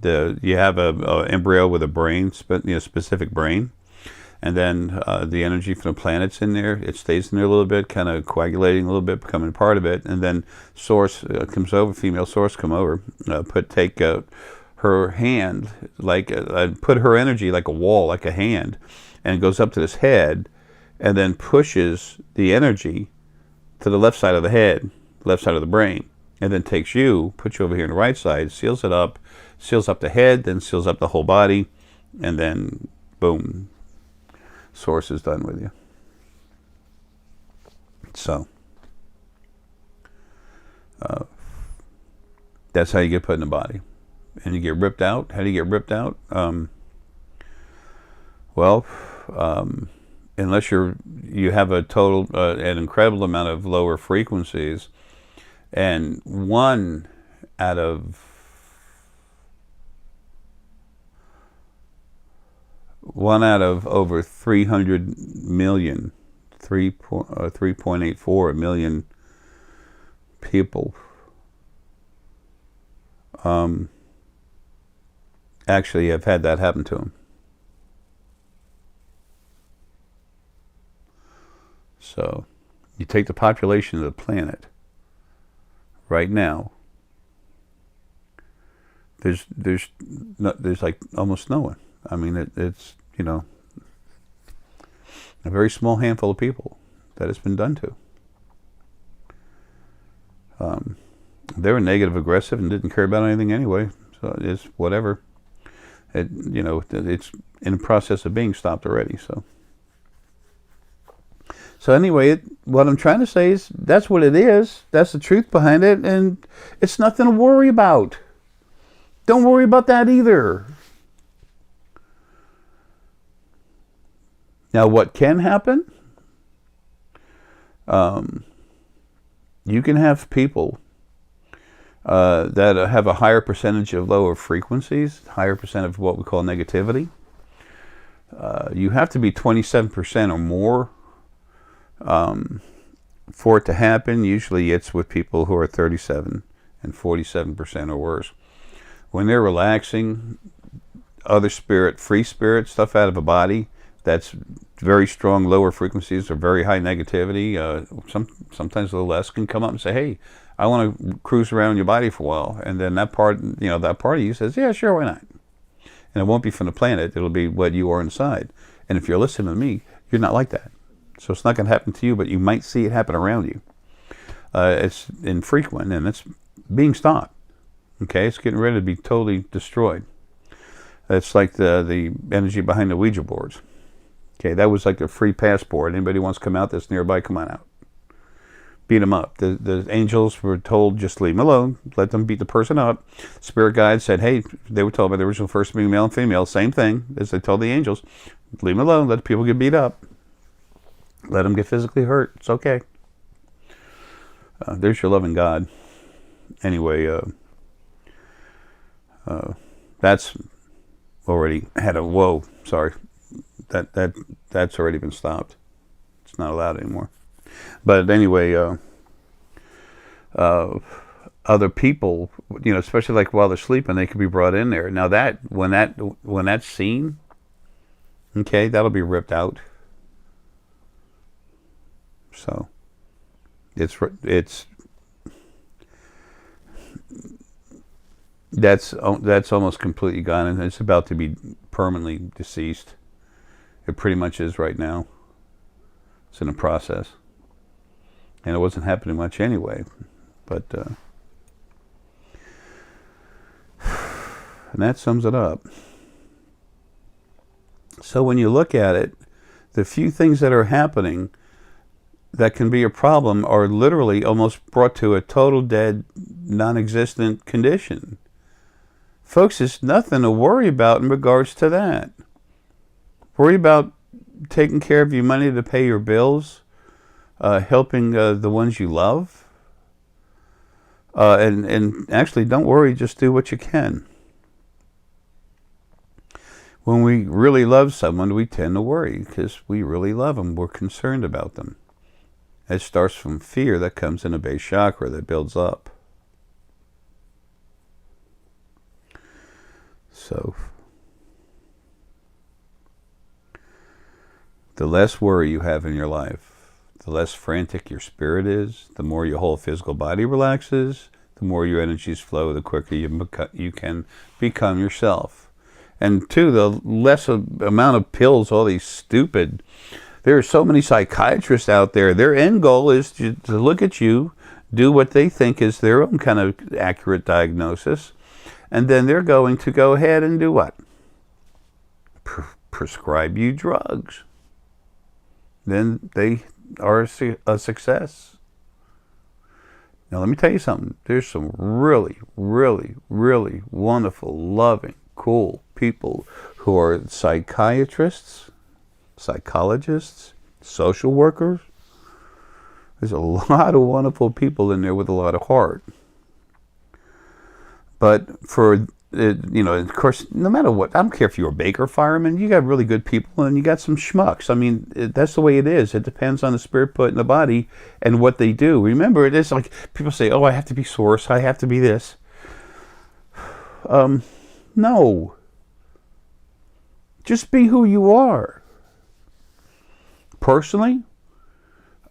You have a embryo with a brain, specific brain, and then the energy from the planet's in there. It stays in there a little bit, kind of coagulating a little bit, becoming part of it, and then source comes over. Female source come over, take her hand, put her energy like a wall, like a hand, and it goes up to this head, and then pushes the energy to the left side of the head, left side of the brain, and then takes you, puts you over here on the right side, seals it up, seals up the head, then seals up the whole body, and then boom, source is done with you. So That's how you get put in the body. And you get ripped out. How do you get ripped out? Well, unless you have a total, an incredible amount of lower frequencies, and one out of over 300 million, 3.84 million people actually have had that happen to them. So you take the population of the planet right now, there's like almost no one. I mean, it's, you know, a very small handful of people that it's been done to. They were negative aggressive and didn't care about anything anyway, so it's whatever. You know, it's in the process of being stopped already. So anyway, what I'm trying to say is that's what it is. That's the truth behind it, and it's nothing to worry about. Don't worry about that either. Now, what can happen? You can have people that have a higher percentage of lower frequencies, higher percent of what we call negativity. You have to be 27% or more for it to happen. Usually it's with people who are 37 and 47% or worse. When they're relaxing, other spirit, free spirit, stuff out of a body, that's very strong lower frequencies or very high negativity, sometimes a little less, can come up and say, hey, I want to cruise around your body for a while. And then that part, you know, that part of you says, yeah, sure, why not? And it won't be from the planet, it'll be what you are inside. And if you're listening to me, you're not like that. So it's not going to happen to you, but you might see it happen around you. It's infrequent, and it's being stopped. Okay, it's getting ready to be totally destroyed. It's like the energy behind the Ouija boards. Okay, that was like a free passport. Anybody wants to come out that's nearby, come on out. Beat them up. The angels were told, just leave them alone. Let them beat the person up. Spirit guides said, hey, they were told by the original first being male and female, same thing as they told the angels. Leave them alone. Let the people get beat up. Let them get physically hurt. It's okay. There's your loving God. Anyway, that's already had a whoa. Sorry, that's already been stopped. It's not allowed anymore. But anyway, other people, you know, especially like while they're sleeping, they could be brought in there. Now that when that's seen, okay, that'll be ripped out. So that's almost completely gone, and it's about to be permanently deceased. It pretty much is right now. It's in a process, and it wasn't happening much anyway. But and that sums it up. So when you look at it, the few things that are happening that can be a problem are literally almost brought to a total dead, non-existent condition. Folks, it's nothing to worry about in regards to that. Worry about taking care of your money to pay your bills, helping the ones you love, and actually don't worry, just do what you can. When we really love someone, we tend to worry because we really love them. We're concerned about them. It starts from fear that comes in a base chakra that builds up. So the less worry you have in your life, the less frantic your spirit is, the more your whole physical body relaxes, the more your energies flow, the quicker you can become yourself. And two, the less amount of pills, all these stupid... There are so many psychiatrists out there. Their end goal is to look at you, do what they think is their own kind of accurate diagnosis, and then they're going to go ahead and do what? Prescribe you drugs. Then they are a success. Now, let me tell you something. There's some really, really, really wonderful, loving, cool people who are psychiatrists, psychologists, social workers. There's a lot of wonderful people in there with a lot of heart. But for, of course, no matter what, I don't care if you're a baker, fireman, you got really good people and you got some schmucks. I mean, that's the way it is. It depends on the spirit put in the body and what they do. Remember, it is like people say, oh, I have to be source, I have to be this. No. Just be who you are. Personally,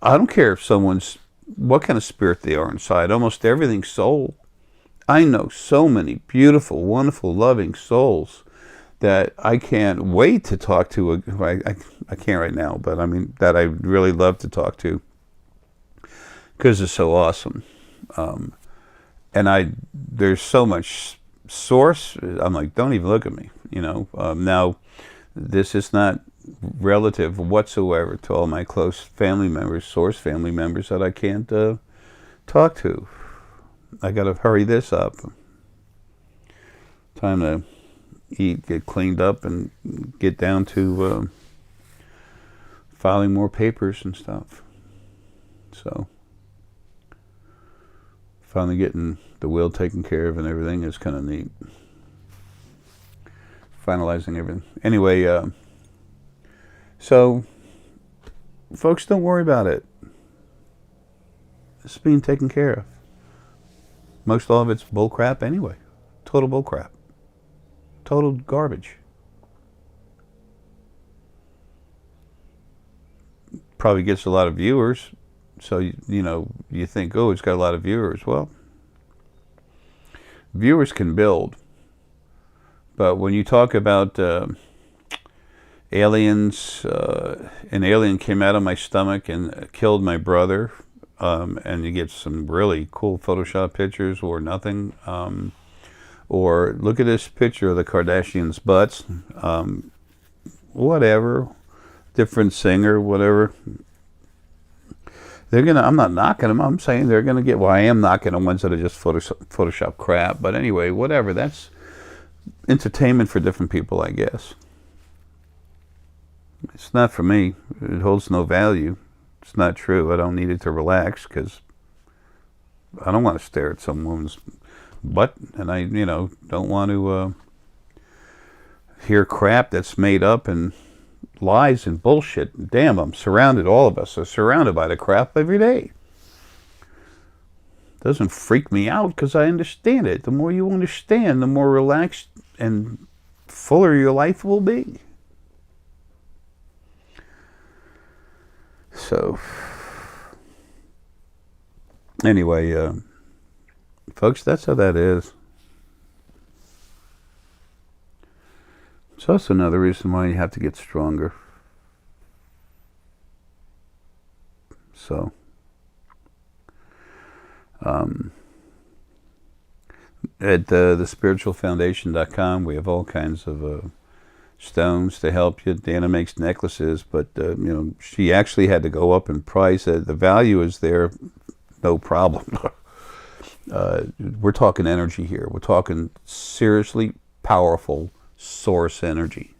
I don't care if what kind of spirit they are inside. Almost everything's soul. I know so many beautiful, wonderful, loving souls that I can't wait to talk to. I can't right now, but I mean, that I really love to talk to because it's so awesome. And there's so much source. I'm like, don't even look at me, Now, this is not relative whatsoever to all my close family members, source family members that I can't talk to. I got to hurry this up. Time to eat, get cleaned up, and get down to filing more papers and stuff. So, finally getting the will taken care of and everything is kind of neat. Finalizing everything. Anyway, so, folks, don't worry about it. It's being taken care of. Most all of it's bull crap anyway. Total bull crap. Total garbage. Probably gets a lot of viewers. So, you think, oh, it's got a lot of viewers. Well, viewers can build. But when you talk about aliens, an alien came out of my stomach and killed my brother, and you get some really cool Photoshop pictures or nothing. Or look at this picture of the Kardashians' butts. Whatever. Different singer, whatever. I'm not knocking them. I'm saying they're going to get, well, I am knocking the ones that are just Photoshop crap. But anyway, whatever. That's entertainment for different people, I guess. It's not for me. It holds no value. It's not true. I don't need it to relax because I don't want to stare at some woman's butt, and I, don't want to hear crap that's made up and lies and bullshit. Damn, all of us are surrounded by the crap every day. Doesn't freak me out because I understand it. The more you understand, the more relaxed and fuller your life will be. So, anyway, folks, that's how that is. So that's another reason why you have to get stronger. So, at thespiritualfoundation.com, we have all kinds of stones to help you. Dana makes necklaces, but she actually had to go up in price. The value is there, no problem. We're talking energy here. We're talking seriously powerful source energy.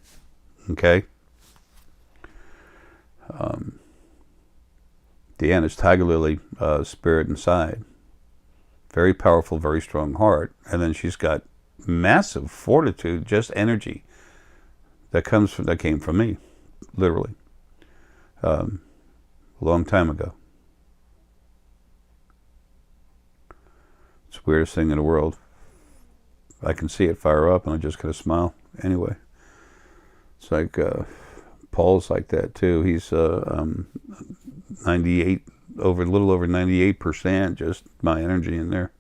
Okay? Deanna's tiger lily spirit inside. Very powerful, very strong heart. And then she's got massive fortitude, just energy. That came from me, literally, a long time ago. It's the weirdest thing in the world. I can see it fire up, and I just kind of smile. Anyway, it's like Paul's like that too. He's 98 a little over 98%, just my energy in there.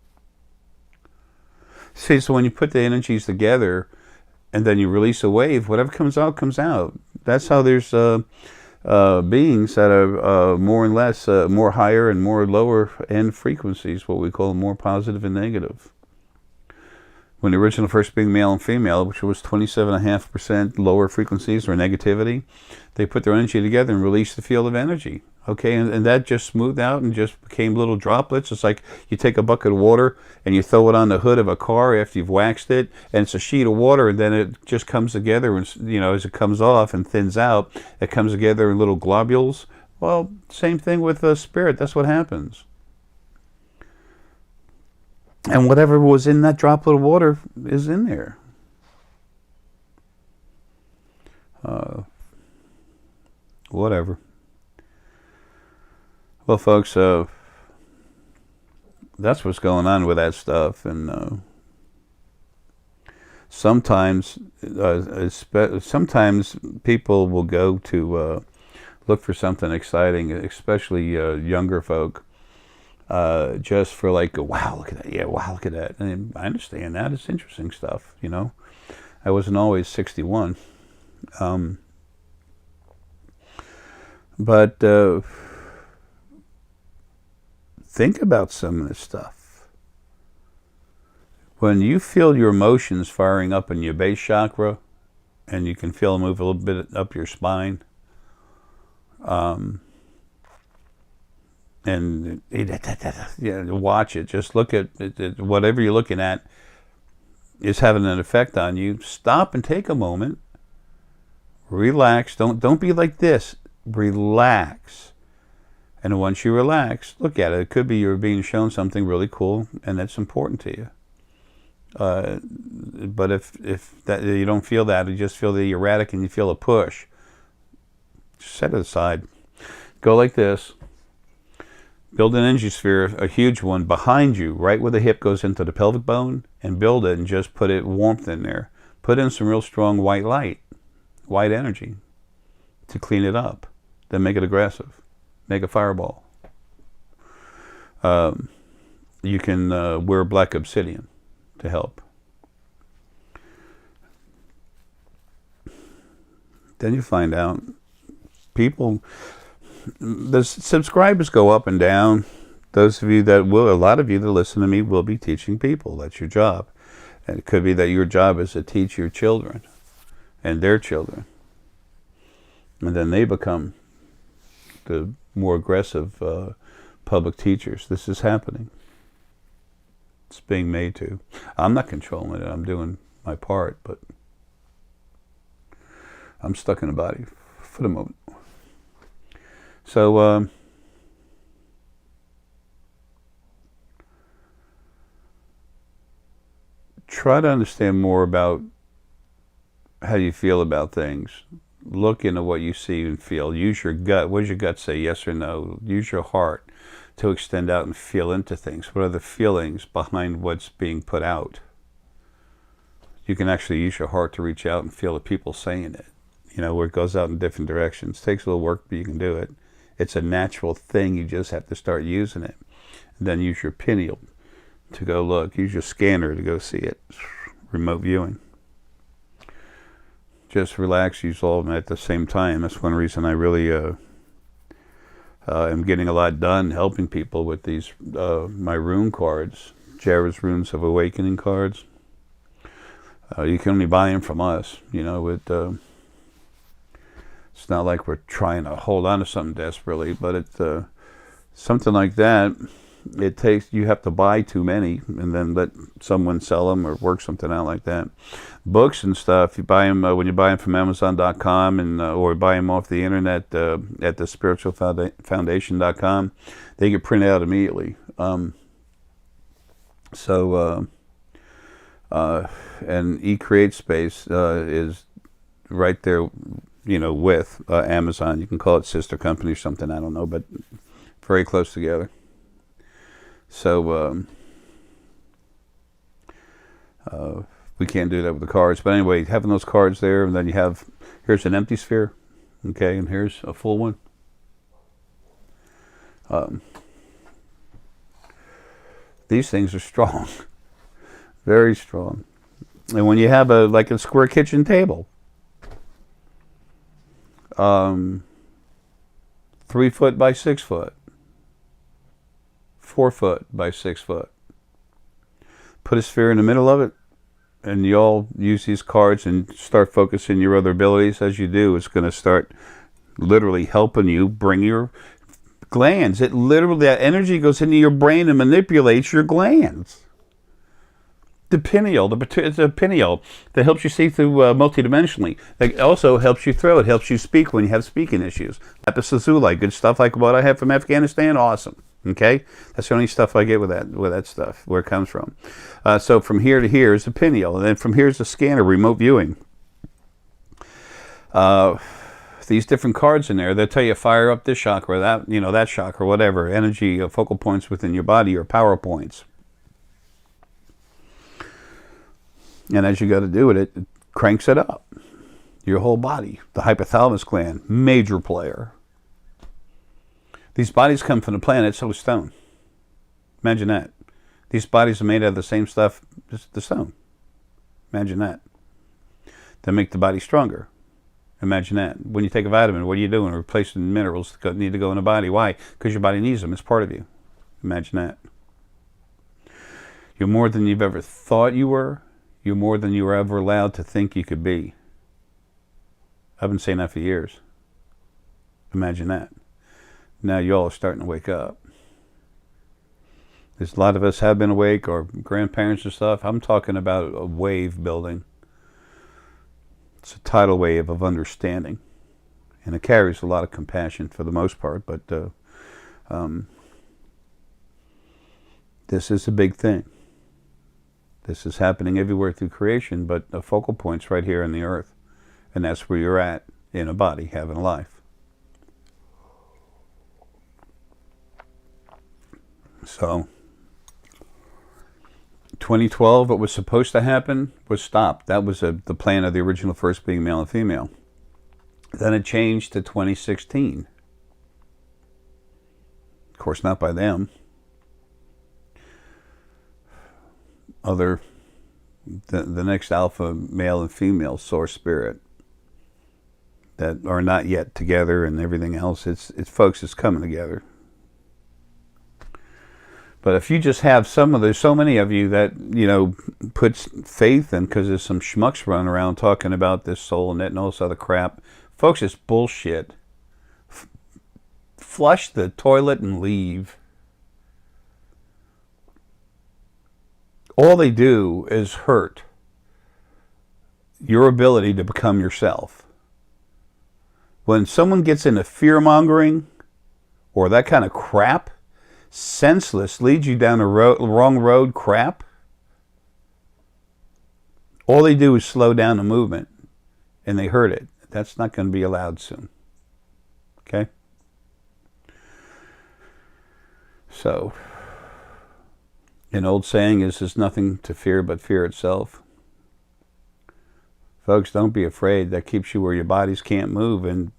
See, so when you put the energies together, and then you release a wave, whatever comes out, comes out. That's how there's beings that are more and less, more higher and more lower end frequencies, what we call more positive and negative. when the original first being male and female, which was 27.5% lower frequencies or negativity, they put their energy together and released the field of energy. Okay, and that just smoothed out and just became little droplets. It's like you take a bucket of water and you throw it on the hood of a car after you've waxed it, and it's a sheet of water, and then it just comes together, and as it comes off and thins out, it comes together in little globules. Well, same thing with spirit. That's what happens. And whatever was in that droplet of water is in there. Whatever. Well, folks, that's what's going on with that stuff. And sometimes people will go to look for something exciting, especially younger folk, just for like, wow, look at that. Yeah, wow, look at that. And I understand that. It's interesting stuff, I wasn't always 61. But think about some of this stuff. When you feel your emotions firing up in your base chakra, and you can feel them move a little bit up your spine, and watch it. Just look at it, whatever you're looking at is having an effect on you. Stop and take a moment. Relax. Don't be like this. Relax. And once you relax, look at it. It could be you're being shown something really cool, and that's important to you. But if that you don't feel that, you just feel the erratic and you feel a push, just set it aside. Go like this. Build an energy sphere, a huge one, behind you, right where the hip goes into the pelvic bone, and build it and just put it warmth in there. Put in some real strong white light, white energy, to clean it up. Then make it aggressive. Make a fireball. You can wear black obsidian to help. Then you find out people, the subscribers go up and down. Those of you that will, a lot of you that listen to me will be teaching people. That's your job. And it could be that your job is to teach your children and their children. And then they become the more aggressive public teachers. This is happening. It's being made to. I'm not controlling it. I'm doing my part, but I'm stuck in the body for the moment. So try to understand more about how you feel about things. Look into what you see and feel. Use your gut. What does your gut say, yes or no? Use your heart to extend out and feel into things. What are the feelings behind what's being put out? You can actually use your heart to reach out and feel the people saying it. Where it goes out in different directions. It takes a little work, but you can do it. It's a natural thing. You just have to start using it. And then use your pineal to go look. Use your scanner to go see it. Remote viewing. Just relax, use all of them at the same time. That's one reason I really am getting a lot done helping people with these my rune cards, Jared's Runes of Awakening cards. You can only buy them from us. It's not like we're trying to hold on to something desperately, but it's something like that. You have to buy too many and then let someone sell them or work something out like that. Books and stuff, you buy them when you buy them from Amazon.com and or buy them off the internet at the spiritualfoundation.com. They get printed out immediately. And eCreate Space is right there, with Amazon. You can call it sister company or something, I don't know, but very close together. So we can't do that with the cards. But anyway, having those cards there, and then here's an empty sphere, okay, and here's a full one. These things are strong, very strong. And when you have like a square kitchen table, 3 foot by 6 foot, 4 foot by 6 foot. Put a sphere in the middle of it, and you all use these cards and start focusing your other abilities, as you do, it's going to start literally helping you bring your glands. It literally, that energy goes into your brain and manipulates your glands. The pineal, the pineal that helps you see through multidimensionally. That also helps you throw. It helps you speak when you have speaking issues. Lapis lazuli, good stuff like what I have from Afghanistan. Awesome. Okay, that's the only stuff I get with that stuff, where it comes from. So from here to here is the pineal, and then from here is the scanner, remote viewing. These different cards in there, they'll tell you fire up this chakra, that, you know, that chakra, whatever, energy, focal points within your body, or power points. And as you got to do it, it cranks it up. Your whole body. The hypothalamus gland, major player. These bodies come from the planet, so is stone. Imagine that. These bodies are made out of the same stuff as the stone. Imagine that. They make the body stronger. Imagine that. When you take a vitamin, what are you doing? Replacing minerals that need to go in the body. Why? Because your body needs them. It's part of you. Imagine that. You're more than you've ever thought you were. You're more than you were ever allowed to think you could be. I've been saying that for years. Imagine that. Now you all are starting to wake up. There's a lot of us have been awake, or grandparents and stuff. I'm talking about a wave building. It's a tidal wave of understanding. And it carries a lot of compassion for the most part, but this is a big thing. This is happening everywhere through creation, but the focal point's right here in the earth. And that's where you're at, in a body, having a life. So, 2012, what was supposed to happen was stopped. That was the plan of the original first being male and female. Then it changed to 2016. Of course, not by them. The next alpha male and female source spirit that are not yet together, and everything else, it's folks, it's coming together. But if you just have there's so many of you that, you know, puts faith in, because there's some schmucks running around talking about this soul and that and all this other crap. Folks, it's bullshit. Flush the toilet and leave. All they do is hurt your ability to become yourself. When someone gets into fear-mongering or that kind of crap, senseless, leads you down the wrong road crap, all they do is slow down the movement, and they hurt it. That's not going to be allowed soon. Okay? So, an old saying is, there's nothing to fear but fear itself. Folks, don't be afraid. That keeps you where your bodies can't move, and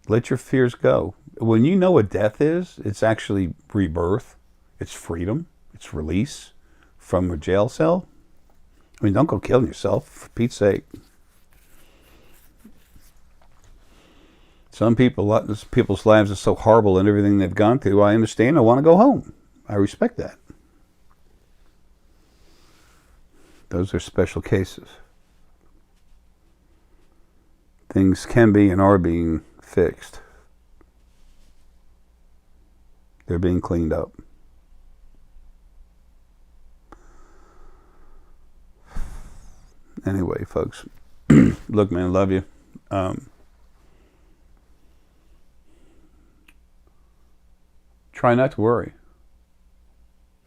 let your fears go. When you know what death is, it's actually rebirth. It's freedom. It's release from a jail cell. I mean, don't go killing yourself, for Pete's sake. Some people's lives are so horrible and everything they've gone through. I understand. I want to go home. I respect that. Those are special cases. Things can be and are being fixed. They're being cleaned up. Anyway, folks, look, man, love you. Try not to worry.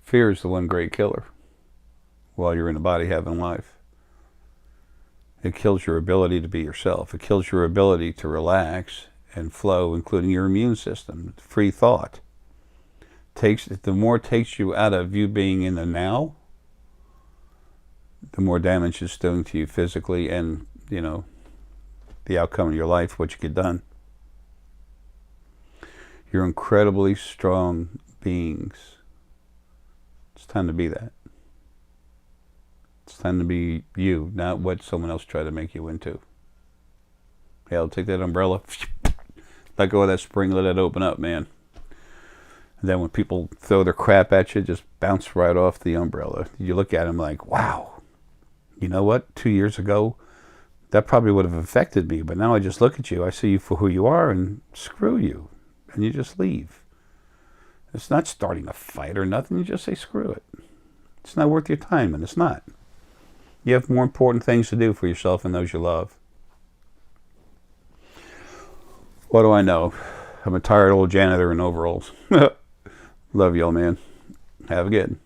Fear is the one great killer while you're in the body having life. It kills your ability to be yourself. It kills your ability to relax and flow, including your immune system. Free thought. The more it takes you out of you being in the now, the more damage it's doing to you physically, and, you know, the outcome of your life, what you get done. You're incredibly strong beings. It's time to be that. It's time to be you, not what someone else tried to make you into. Hell, take that umbrella, let go of that spring, let it open up, man. And then when people throw their crap at you, just bounce right off the umbrella. You look at them like, wow, you know what? 2 years ago, that probably would have affected me. But now I just look at you, I see you for who you are, and screw you. And you just leave. It's not starting a fight or nothing. You just say, screw it. It's not worth your time, and it's not. You have more important things to do for yourself and those you love. What do I know? I'm a tired old janitor in overalls. Love you, old man. Have a good.